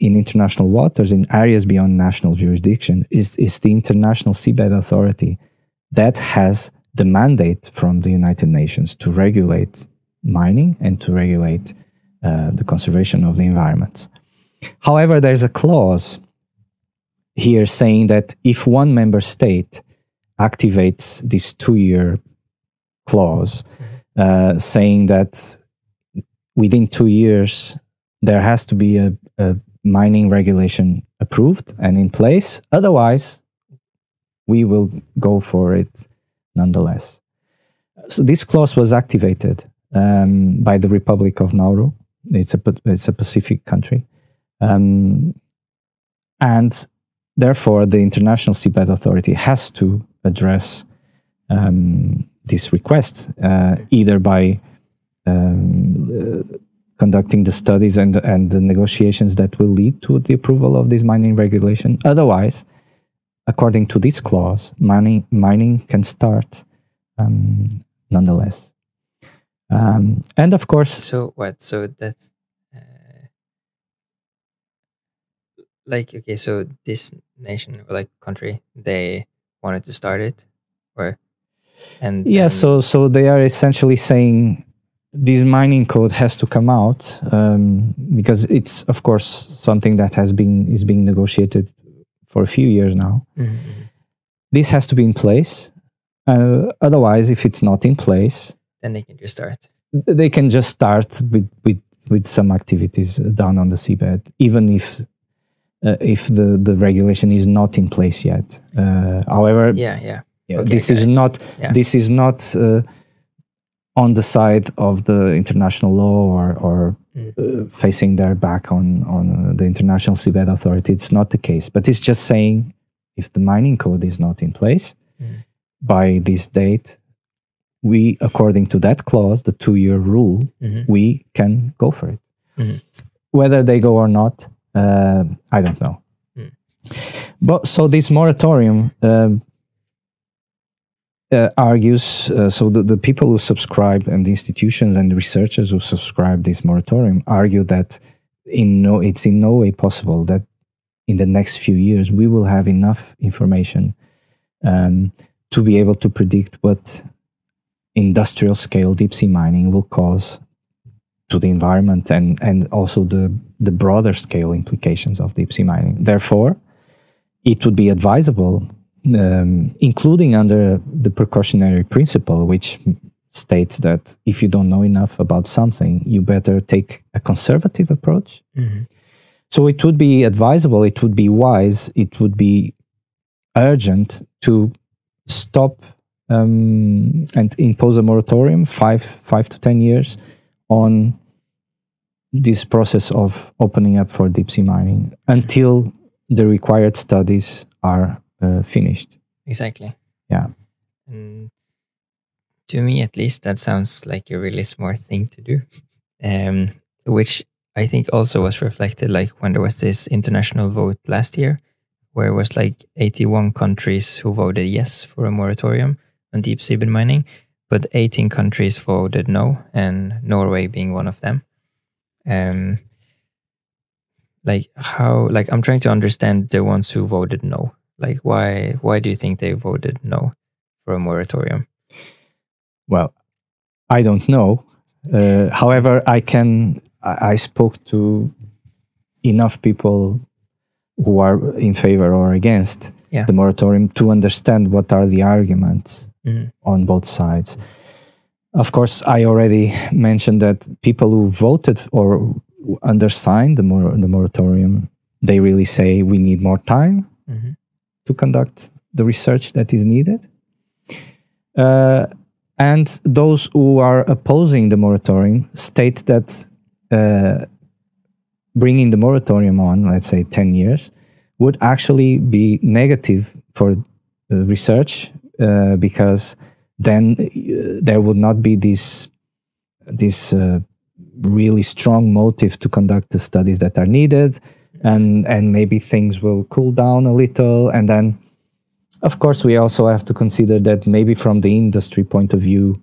international waters, in areas beyond national jurisdiction, is the International Seabed Authority that has the mandate from the United Nations to regulate mining and to regulate the conservation of the environments. However, there's a clause here saying that if one member state activates this 2-year clause, saying that within 2 years, there has to be a mining regulation approved and in place. Otherwise, we will go for it nonetheless. So this clause was activated by the Republic of Nauru. It's a Pacific country. And therefore, the International Seabed Authority has to address this request, either by conducting the studies and the negotiations that will lead to the approval of this mining regulation. Otherwise, according to this clause, mining can start nonetheless. And of course... So what? So that's... okay, so this nation or like country, they wanted to start it? So they are essentially saying this mining code has to come out because it's, of course, something that is being negotiated for a few years now. Mm-hmm. This has to be in place. Otherwise, if it's not in place, then they can just start. They can just start with some activities down on the seabed, even if the regulation is not in place yet. However, this is not on the side of the international law or facing their back on the International Seabed Authority. It's not the case, but it's just saying if the mining code is not in place by this date, we, according to that clause, the 2-year rule, we can go for it. Whether they go or not, I don't know. But so this moratorium argues, so the people who subscribe and the institutions and the researchers who subscribe this moratorium argue that it's in no way possible that in the next few years we will have enough information to be able to predict what industrial scale deep sea mining will cause to the environment and also the broader scale implications of deep sea mining. Therefore, it would be advisable, including under the precautionary principle, which states that if you don't know enough about something, you better take a conservative approach So it would be advisable, it would be wise, it would be urgent to stop and impose a moratorium, 5 to 10 years, on this process of opening up for deep sea mining until the required studies are finished. Exactly. Yeah. And to me, at least, that sounds like a really smart thing to do, which I think also was reflected like when there was this international vote last year, where it was like 81 countries who voted yes for a moratorium on deep seabed mining, but 18 countries voted no, and Norway being one of them. Like how, like I'm trying to understand the ones who voted no. Like why do you think they voted no for a moratorium? Well, I don't know. However, I spoke to enough people who are in favor or against the moratorium to understand what are the arguments on both sides. Of course, I already mentioned that people who voted or undersigned the moratorium, they really say we need more time to conduct the research that is needed. And those who are opposing the moratorium state that bringing the moratorium on, let's say 10 years, would actually be negative for research because then there would not be this really strong motive to conduct the studies that are needed, and maybe things will cool down a little. And then, of course, we also have to consider that maybe from the industry point of view,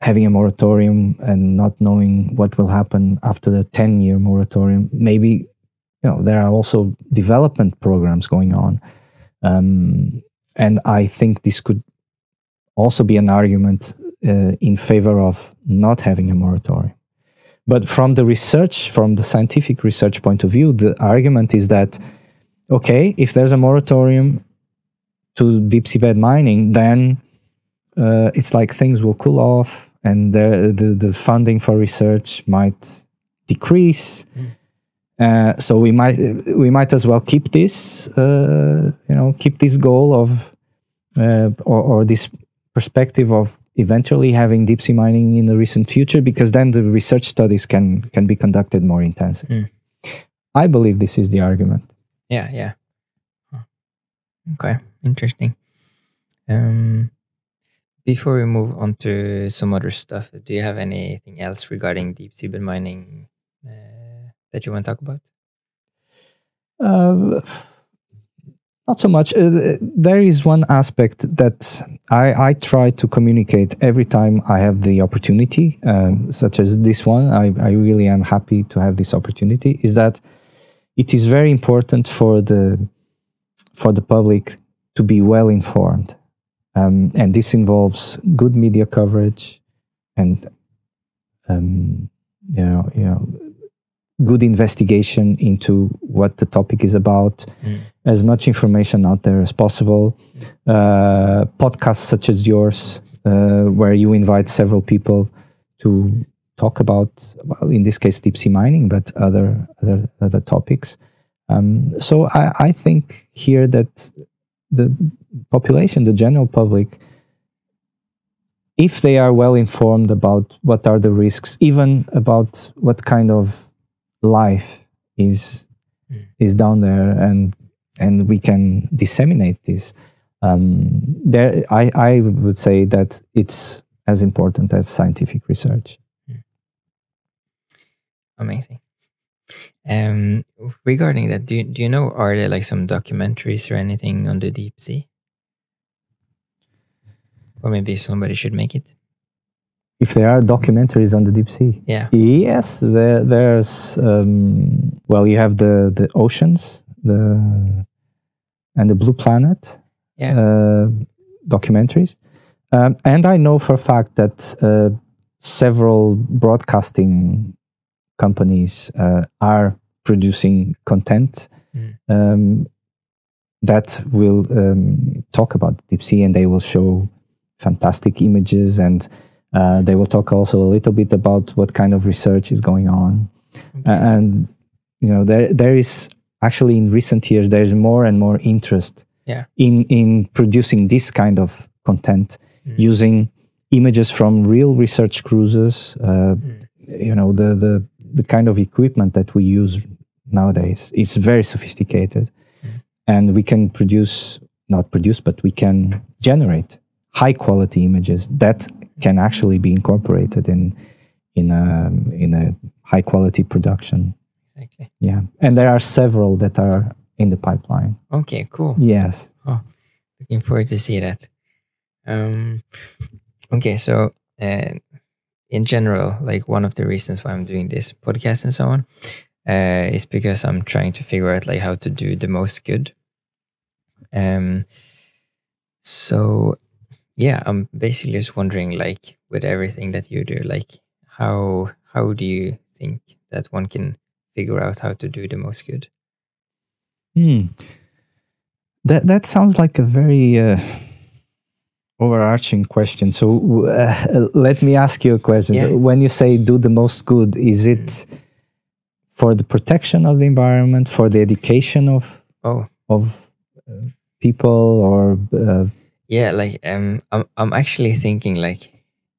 having a moratorium and not knowing what will happen after the 10-year moratorium, maybe there are also development programs going on. And I think this could also be an argument in favor of not having a moratorium. But from the scientific research point of view, the argument is that, okay, if there's a moratorium to deep seabed mining, then it's like things will cool off and the funding for research might decrease. So we might as well keep this, keep this goal of or this perspective of eventually having deep sea mining in the recent future, because then the research studies can be conducted more intensively. I believe this is the argument. Yeah. Okay, interesting. Before we move on to some other stuff, do you have anything else regarding deep seabed mining that you want to talk about? Not so much. There is one aspect that I try to communicate every time I have the opportunity, such as this one. I really am happy to have this opportunity, is that it is very important for the public to be well informed. And this involves good media coverage and good investigation into what the topic is about, as much information out there as possible. Podcasts such as yours, where you invite several people to talk about, well, in this case, deep sea mining, but other topics. So I think here that the population, the general public, if they are well informed about what are the risks, even about what kind of life is down there, and we can disseminate this, I would say that it's as important as scientific research. Amazing. Regarding that, do you know, are there like some documentaries or anything on the deep sea? Or maybe somebody should make it. If there are documentaries on the deep sea? Yeah. Yes, there's, well, you have the oceans, and the Blue Planet documentaries. And I know for a fact that several broadcasting companies are producing content that will talk about the deep sea, and they will show fantastic images, and they will talk also a little bit about what kind of research is going on. Okay. And there is actually in recent years there is more and more interest Yeah. in producing this kind of content using images from real research cruises. The kind of equipment that we use nowadays is very sophisticated, and we can but we can generate high quality images that can actually be incorporated in a high quality production. Exactly. Yeah, and there are several that are in the pipeline. Okay, cool. Yes. Oh, looking forward to see that. Okay, so in general, like one of the reasons why I'm doing this podcast and so on is because I'm trying to figure out like how to do the most good. So yeah, I'm basically just wondering, like, with everything that you do, like how do you think that one can figure out how to do the most good? That sounds like a very overarching question. So let me ask you a question. Yeah. So when you say do the most good, is it for the protection of the environment, for the education of people, or yeah, like I'm actually thinking like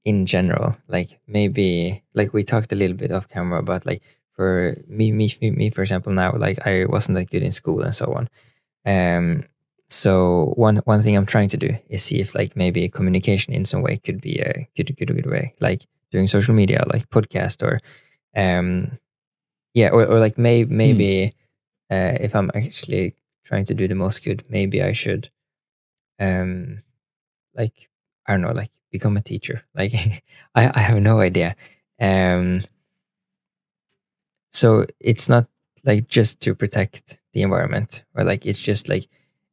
in general, like maybe like we talked a little bit off camera about like for me for example now, like I wasn't that good in school and so on. So one thing I'm trying to do is see if like maybe communication in some way could be a good way, like doing social media, like podcast, or or like maybe if I'm actually trying to do the most good, maybe I should like I don't know, like become a teacher. Like I have no idea. So it's not like just to protect the environment, or like it's just like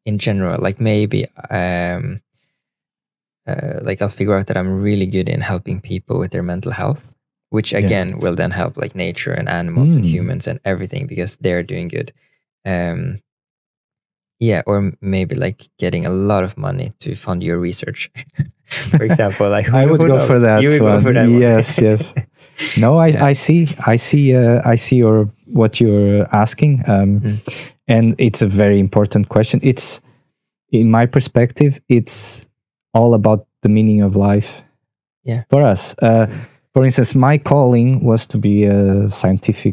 in general, like maybe like I'll figure out that I'm really good in helping people with their mental health, which again will then help like nature and animals and humans and everything, because they're doing good. Or maybe like getting a lot of money to fund your research. For example, like I would go for that. You would go for that one. Yes. No, I see what you're asking, and it's a very important question. It's, in my perspective, it's all about the meaning of life. Yeah. For us, for instance, my calling was to be a scientist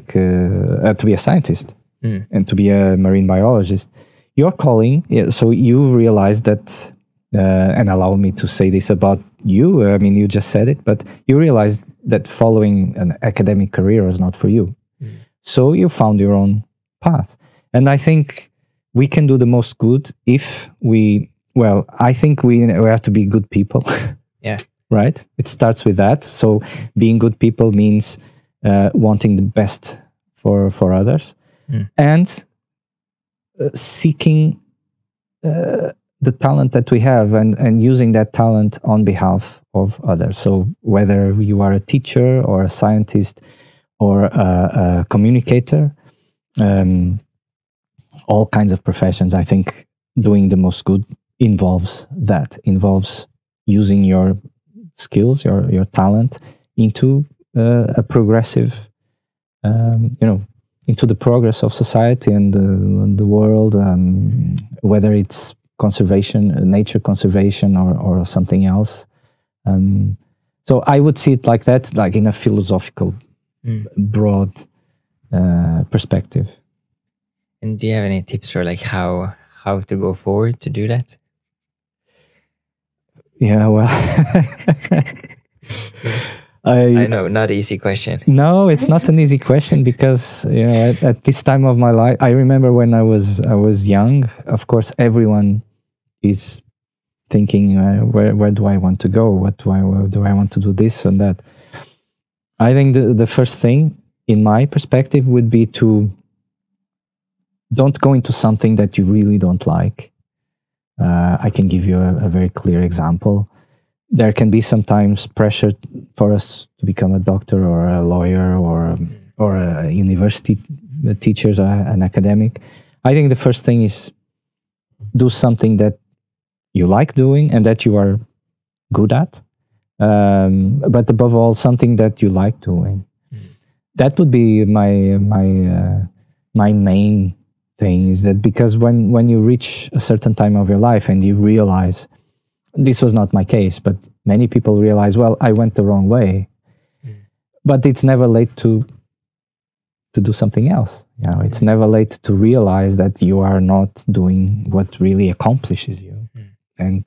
and to be a marine biologist. Your calling, so you realize that, and allow me to say this about you. I mean, you just said it, but you realized that following an academic career was not for you. So you found your own path. And I think we can do the most good if I think we have to be good people. Yeah. Right? It starts with that. So being good people means wanting the best for others and seeking the talent that we have and using that talent on behalf of others. So whether you are a teacher or a scientist or a communicator, all kinds of professions, I think doing the most good involves using your skills, your talent into a progressive, into the progress of society and the world, whether it's conservation, nature conservation, or something else. So I would see it like that, like in a philosophical, broad perspective. And do you have any tips for like how to go forward to do that? Yeah, well, I know, not an easy question. No, it's not an easy question because at this time of my life, I remember when I was young. Of course, everyone is thinking, where do I want to go? What do I want to do? This and that. I think the first thing, in my perspective, would be to don't go into something that you really don't like. I can give you a very clear example. There can be sometimes pressure for us to become a doctor or a lawyer or a university teacher or an academic. I think the first thing is do something that you like doing and that you are good at, but above all, something that you like doing. That would be my my main thing is that because when you reach a certain time of your life and you realize, this was not my case, but many people realize, well, I went the wrong way. But it's never late to do something else. It's never late to realize that you are not doing what really accomplishes you. And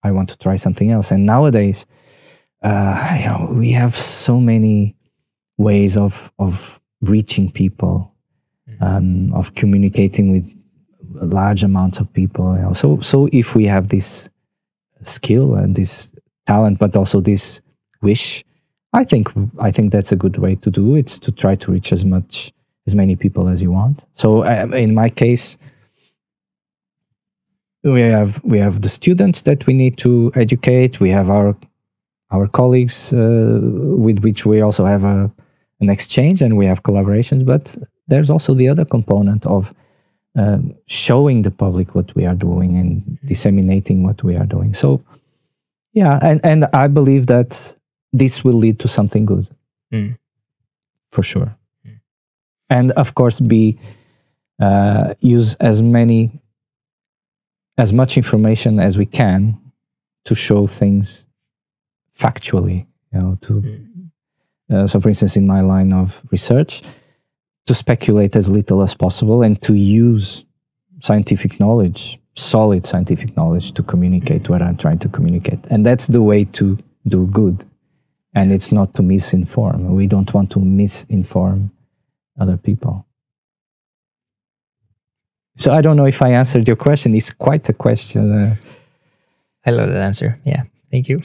I want to try something else. And nowadays, we have so many ways of reaching people, of communicating with large amounts of people. So if we have this skill and this talent, but also this wish, I think that's a good way to do it, to try to reach as many people as you want. So in my case, we have the students that we need to educate. We have our colleagues with which we also have an exchange, and we have collaborations. But there's also the other component of showing the public what we are doing and disseminating what we are doing. So yeah, and I believe that this will lead to something good, for sure. And of course, use as much information as we can to show things factually. So, for instance, in my line of research, to speculate as little as possible and to use scientific knowledge, solid scientific knowledge, to communicate what I'm trying to communicate. And that's the way to do good. And it's not to misinform. We don't want to misinform other people. So I don't know if I answered your question. It's quite a question. I love that answer. Yeah, thank you.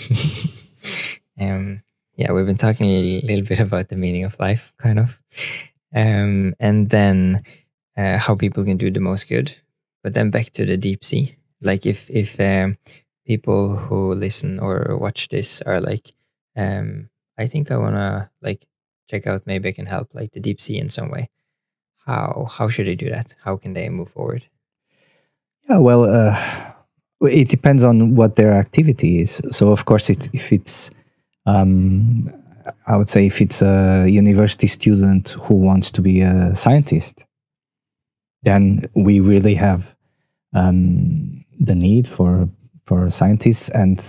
Yeah, we've been talking a little bit about the meaning of life, kind of. And then how people can do the most good. But then back to the deep sea. Like if people who listen or watch this are like, I think I want to like check out, maybe I can help like the deep sea in some way. How should they do that? How can they move forward? Yeah, well, it depends on what their activity is. So, of course, if it's, I would say, if it's a university student who wants to be a scientist, then we really have the need for scientists and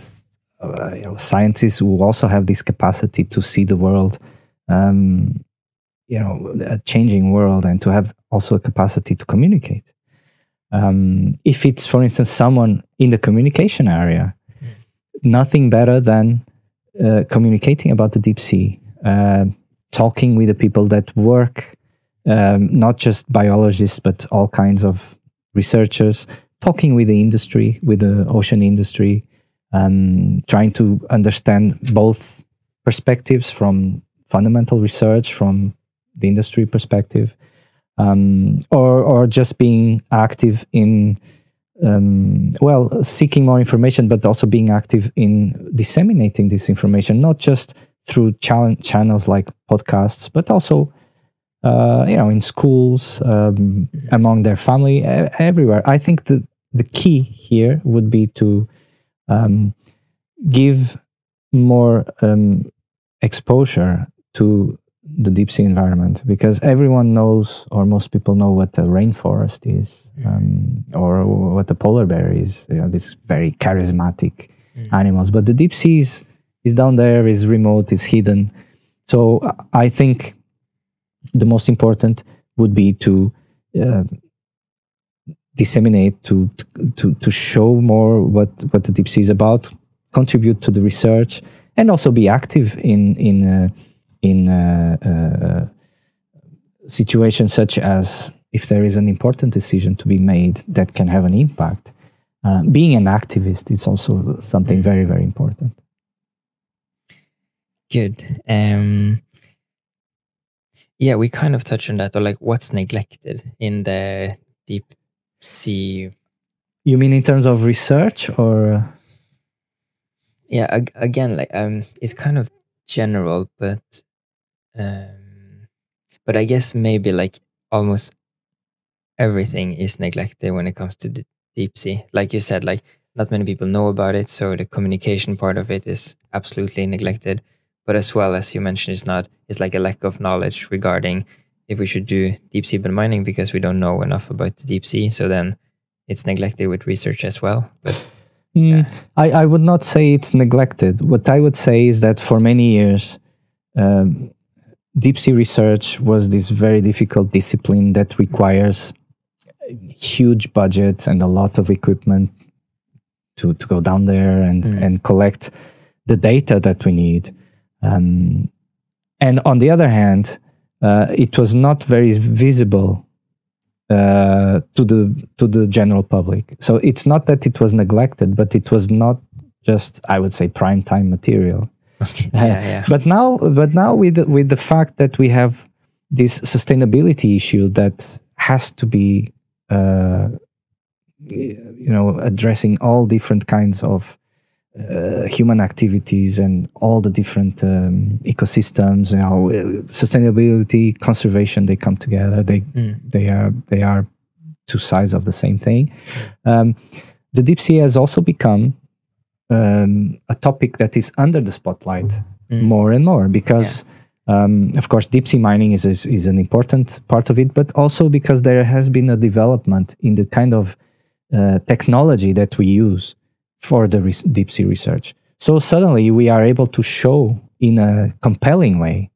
scientists who also have this capacity to see the world. A changing world, and to have also a capacity to communicate. If it's, for instance, someone in the communication area, nothing better than communicating about the deep sea, talking with the people that work, not just biologists, but all kinds of researchers, talking with the industry, with the ocean industry, trying to understand both perspectives, from fundamental research, from the industry perspective, or just being active in, seeking more information, but also being active in disseminating this information, not just through channels like podcasts, but also, in schools, among their family, everywhere. I think the key here would be to give more exposure to the deep sea environment, because everyone knows, or most people know, what the rainforest is, or what the polar bear is. These very charismatic animals, but the deep sea is down there, is remote, is hidden. So I think the most important would be to disseminate, to show more what the deep sea is about, contribute to the research, and also be active in situations such as, if there is an important decision to be made that can have an impact, being an activist is also something very, very important. Good. Yeah, we kind of touched on that, or like what's neglected in the deep sea. You mean in terms of research, or? Yeah, again, like it's kind of general, but I guess maybe like almost everything is neglected when it comes to the deep sea. Like you said, like not many people know about it, so the communication part of it is absolutely neglected. But as well, as you mentioned, it's like a lack of knowledge regarding if we should do deep seabed mining because we don't know enough about the deep sea. So then it's neglected with research as well. But I would not say it's neglected. What I would say is that for many years, deep sea research was this very difficult discipline that requires huge budgets and a lot of equipment to go down there and collect the data that we need. And on the other hand, it was not very visible to the general public. So it's not that it was neglected, but it was not just, I would say, prime time material. Okay. But now with the fact that we have this sustainability issue that has to be addressing all different kinds of human activities and all the different ecosystems, sustainability, conservation, they come together. They are two sides of the same thing. The deep sea has also become a topic that is under the spotlight more and more because, of course, deep sea mining is an important part of it, but also because there has been a development in the kind of technology that we use for the deep sea research. So suddenly we are able to show in a compelling way,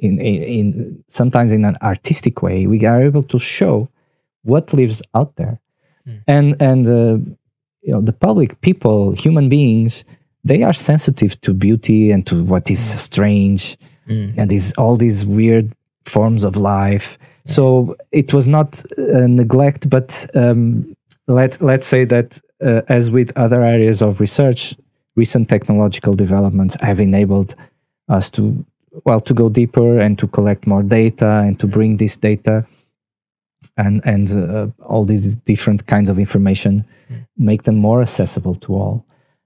in sometimes in an artistic way, we are able to show what lives out there, and the public, people, human beings, they are sensitive to beauty and to what is strange and all these weird forms of life. So it was not neglect, but let's say that as with other areas of research, recent technological developments have enabled us to go deeper and to collect more data and to bring this data and all these different kinds of information, make them more accessible to all.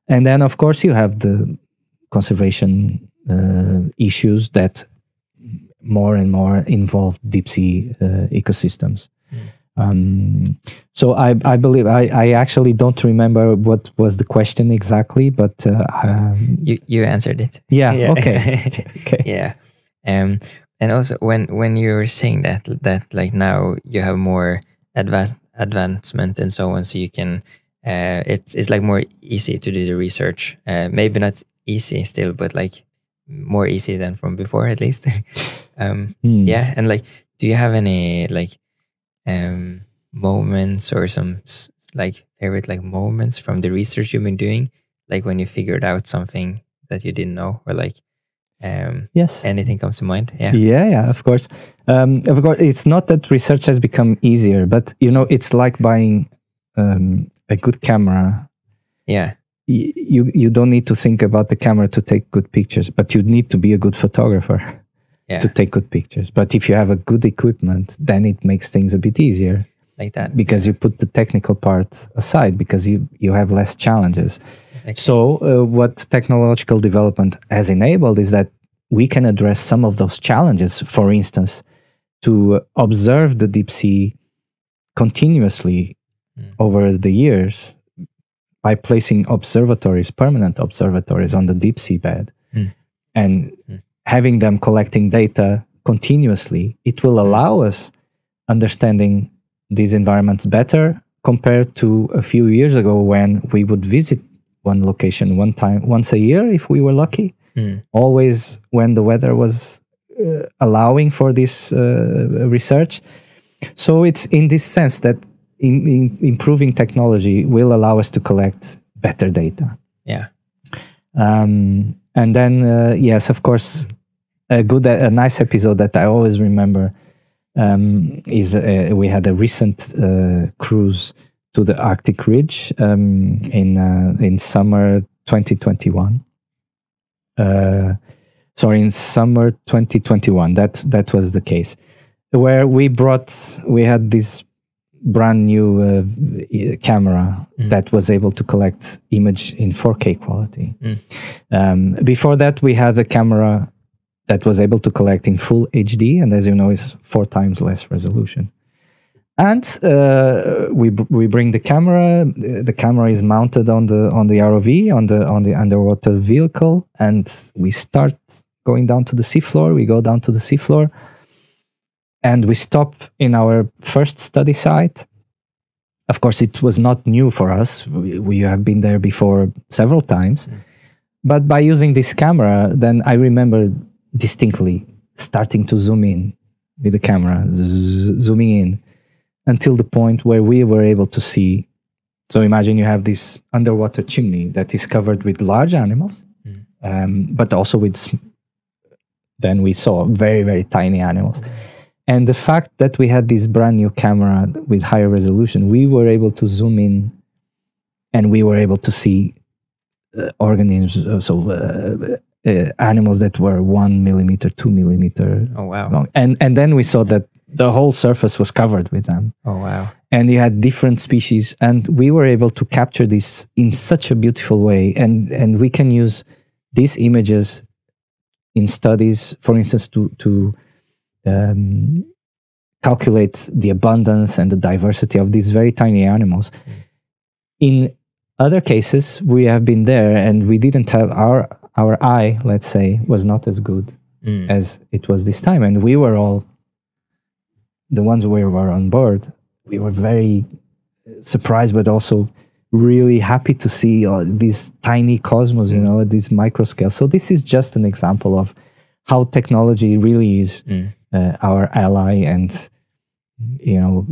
And then, of course, you have the conservation issues that more and more involve deep sea ecosystems. So I believe I actually don't remember what was the question exactly, but you answered it. Yeah. Okay. Okay. Yeah. And also when you're saying that like now you have more advancement and so on, so you can it's like more easy to do the research. Maybe not easy still, but like more easy than from before at least. Yeah. And like, do you have any like moments or some like favorite like moments from the research you've been doing, like when you figured out something that you didn't know, or like yes, anything comes to mind? Yeah, of course. It's not that research has become easier, but it's like buying a good camera. You don't need to think about the camera to take good pictures, but you need to be a good photographer to take good pictures. But if you have a good equipment, then it makes things a bit easier. Like that. Because you put the technical part aside, because you have less challenges. Exactly. So what technological development has enabled is that we can address some of those challenges. For instance, to observe the deep sea continuously over the years by placing permanent observatories on the deep seabed and having them collecting data continuously. It will allow us understanding these environments better compared to a few years ago when we would visit one location once a year if we were lucky, always when the weather was allowing for this research. So it's in this sense that improving technology will allow us to collect better data. And then yes, of course, a nice episode that I always remember is we had a recent cruise to the Arctic Ridge in summer 2021. Sorry, in summer 2021. That was the case, where we had this brand new camera that was able to collect image in 4K quality. Before that, we had a camera that was able to collect in full HD, and as you know, is 4 times less resolution. And we bring the camera. The camera is mounted on the ROV on the underwater vehicle, and we start going down to the seafloor. We go down to the seafloor, And we stopped in our first study site. Of course, it was not new for us. We have been there before several times. But by using this camera, then I remember distinctly starting to zoom in with the camera, zooming in until the point where we were able to see. So imagine you have this underwater chimney that is covered with large animals, but also with, then we saw very, very tiny animals. And the fact that we had this brand new camera with higher resolution, we were able to zoom in and we were able to see organisms, animals that were 1 millimeter, 2 millimeter long. And then we saw that the whole surface was covered with them. Oh, wow. And you had different species, and we were able to capture this in such a beautiful way. And we can use these images in studies, for instance, to calculate the abundance and the diversity of these very tiny animals. In other cases, we have been there and we didn't have our eye, let's say, was not as good as it was this time. And we were all, the ones who were on board, we were very surprised, but also really happy to see these tiny cosmos, you know, these micro scales. So this is just an example of how technology really is our ally, and, you know,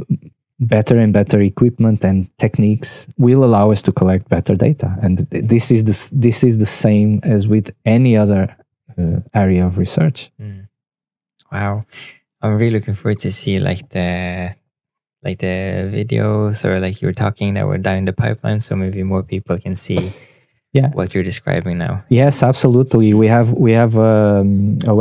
better and better equipment and techniques will allow us to collect better data. And this is the same as with any other area of research. Wow. I'm really looking forward to see like the videos, or like you were talking that were down the pipeline, so maybe more people can see what you're describing now. Yes, absolutely. We have a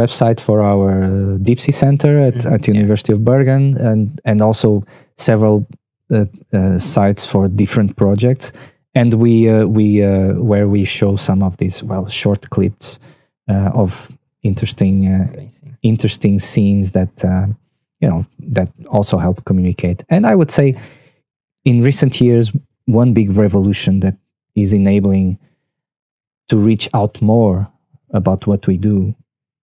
website for our deep sea center at University of Bergen, and also several sites for different projects. And we where we show some of these short clips of interesting scenes that that also help communicate. And I would say in recent years, one big revolution that is enabling to reach out more about what we do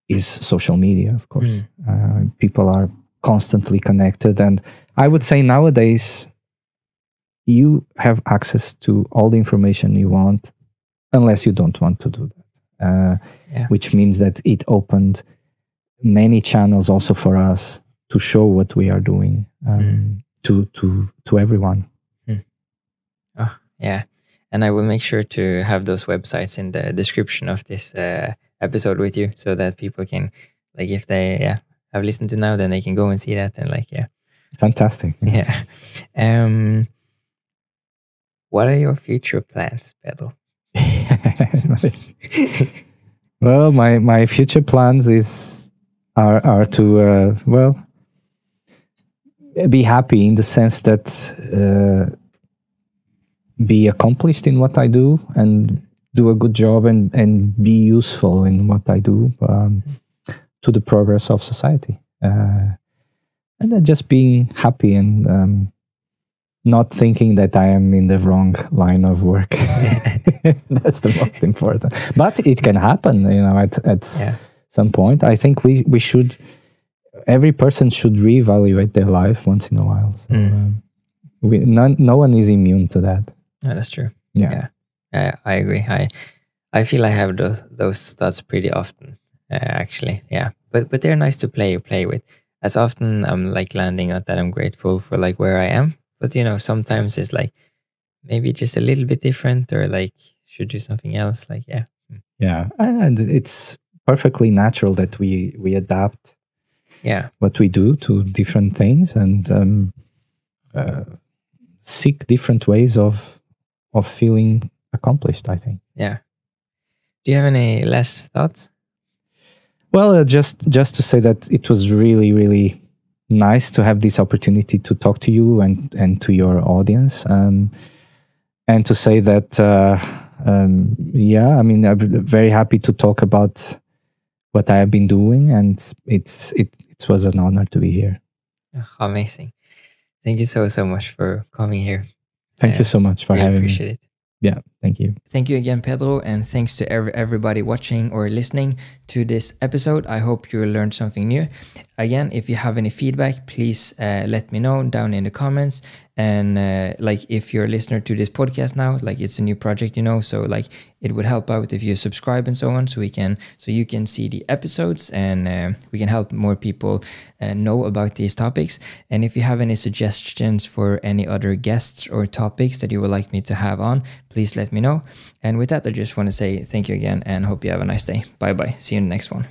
is social media, of course. People are constantly connected, and I would say nowadays you have access to all the information you want, unless you don't want to do that. Which means that it opened many channels also for us to show what we are doing to everyone. Oh, yeah. And I will make sure to have those websites in the description of this episode with you, so that people can, like, if they have listened to now, then they can go and see that, and Fantastic. Yeah. What are your future plans, Pedro? Well, my future plans are to be happy in the sense that be accomplished in what I do and do a good job and be useful in what I do to the progress of society. And then just being happy and not thinking that I am in the wrong line of work. That's the most important. But it can happen, at some point. I think we should, every person should reevaluate their life once in a while. So, no one is immune to that. No, that's true. Yeah. I agree. I feel I have those thoughts pretty often, actually. Yeah. But they're nice to play with. As often I'm like landing on that I'm grateful for like where I am. But sometimes it's like maybe just a little bit different, or like should do something else. Yeah. And it's perfectly natural that we adapt what we do to different things, and seek different ways of feeling accomplished, I think. Yeah. Do you have any last thoughts? Well, just to say that it was really, really nice to have this opportunity to talk to you and to your audience, and to say that I'm very happy to talk about what I have been doing, and it was an honor to be here. Amazing. Thank you so much for coming here. Thank you so much for having me. Appreciate it. Yeah. Thank you. Thank you again, Pedro, and thanks to everybody watching or listening to this episode. I hope you learned something new. Again, if you have any feedback, please let me know down in the comments. And like if you're a listener to this podcast now, like it's a new project, you know, so like it would help out if you subscribe and so on, so you can see the episodes and we can help more people know about these topics. And if you have any suggestions for any other guests or topics that you would like me to have on, please let me know. And with that, I just want to say thank you again and hope you have a nice day. Bye bye. See you in the next one.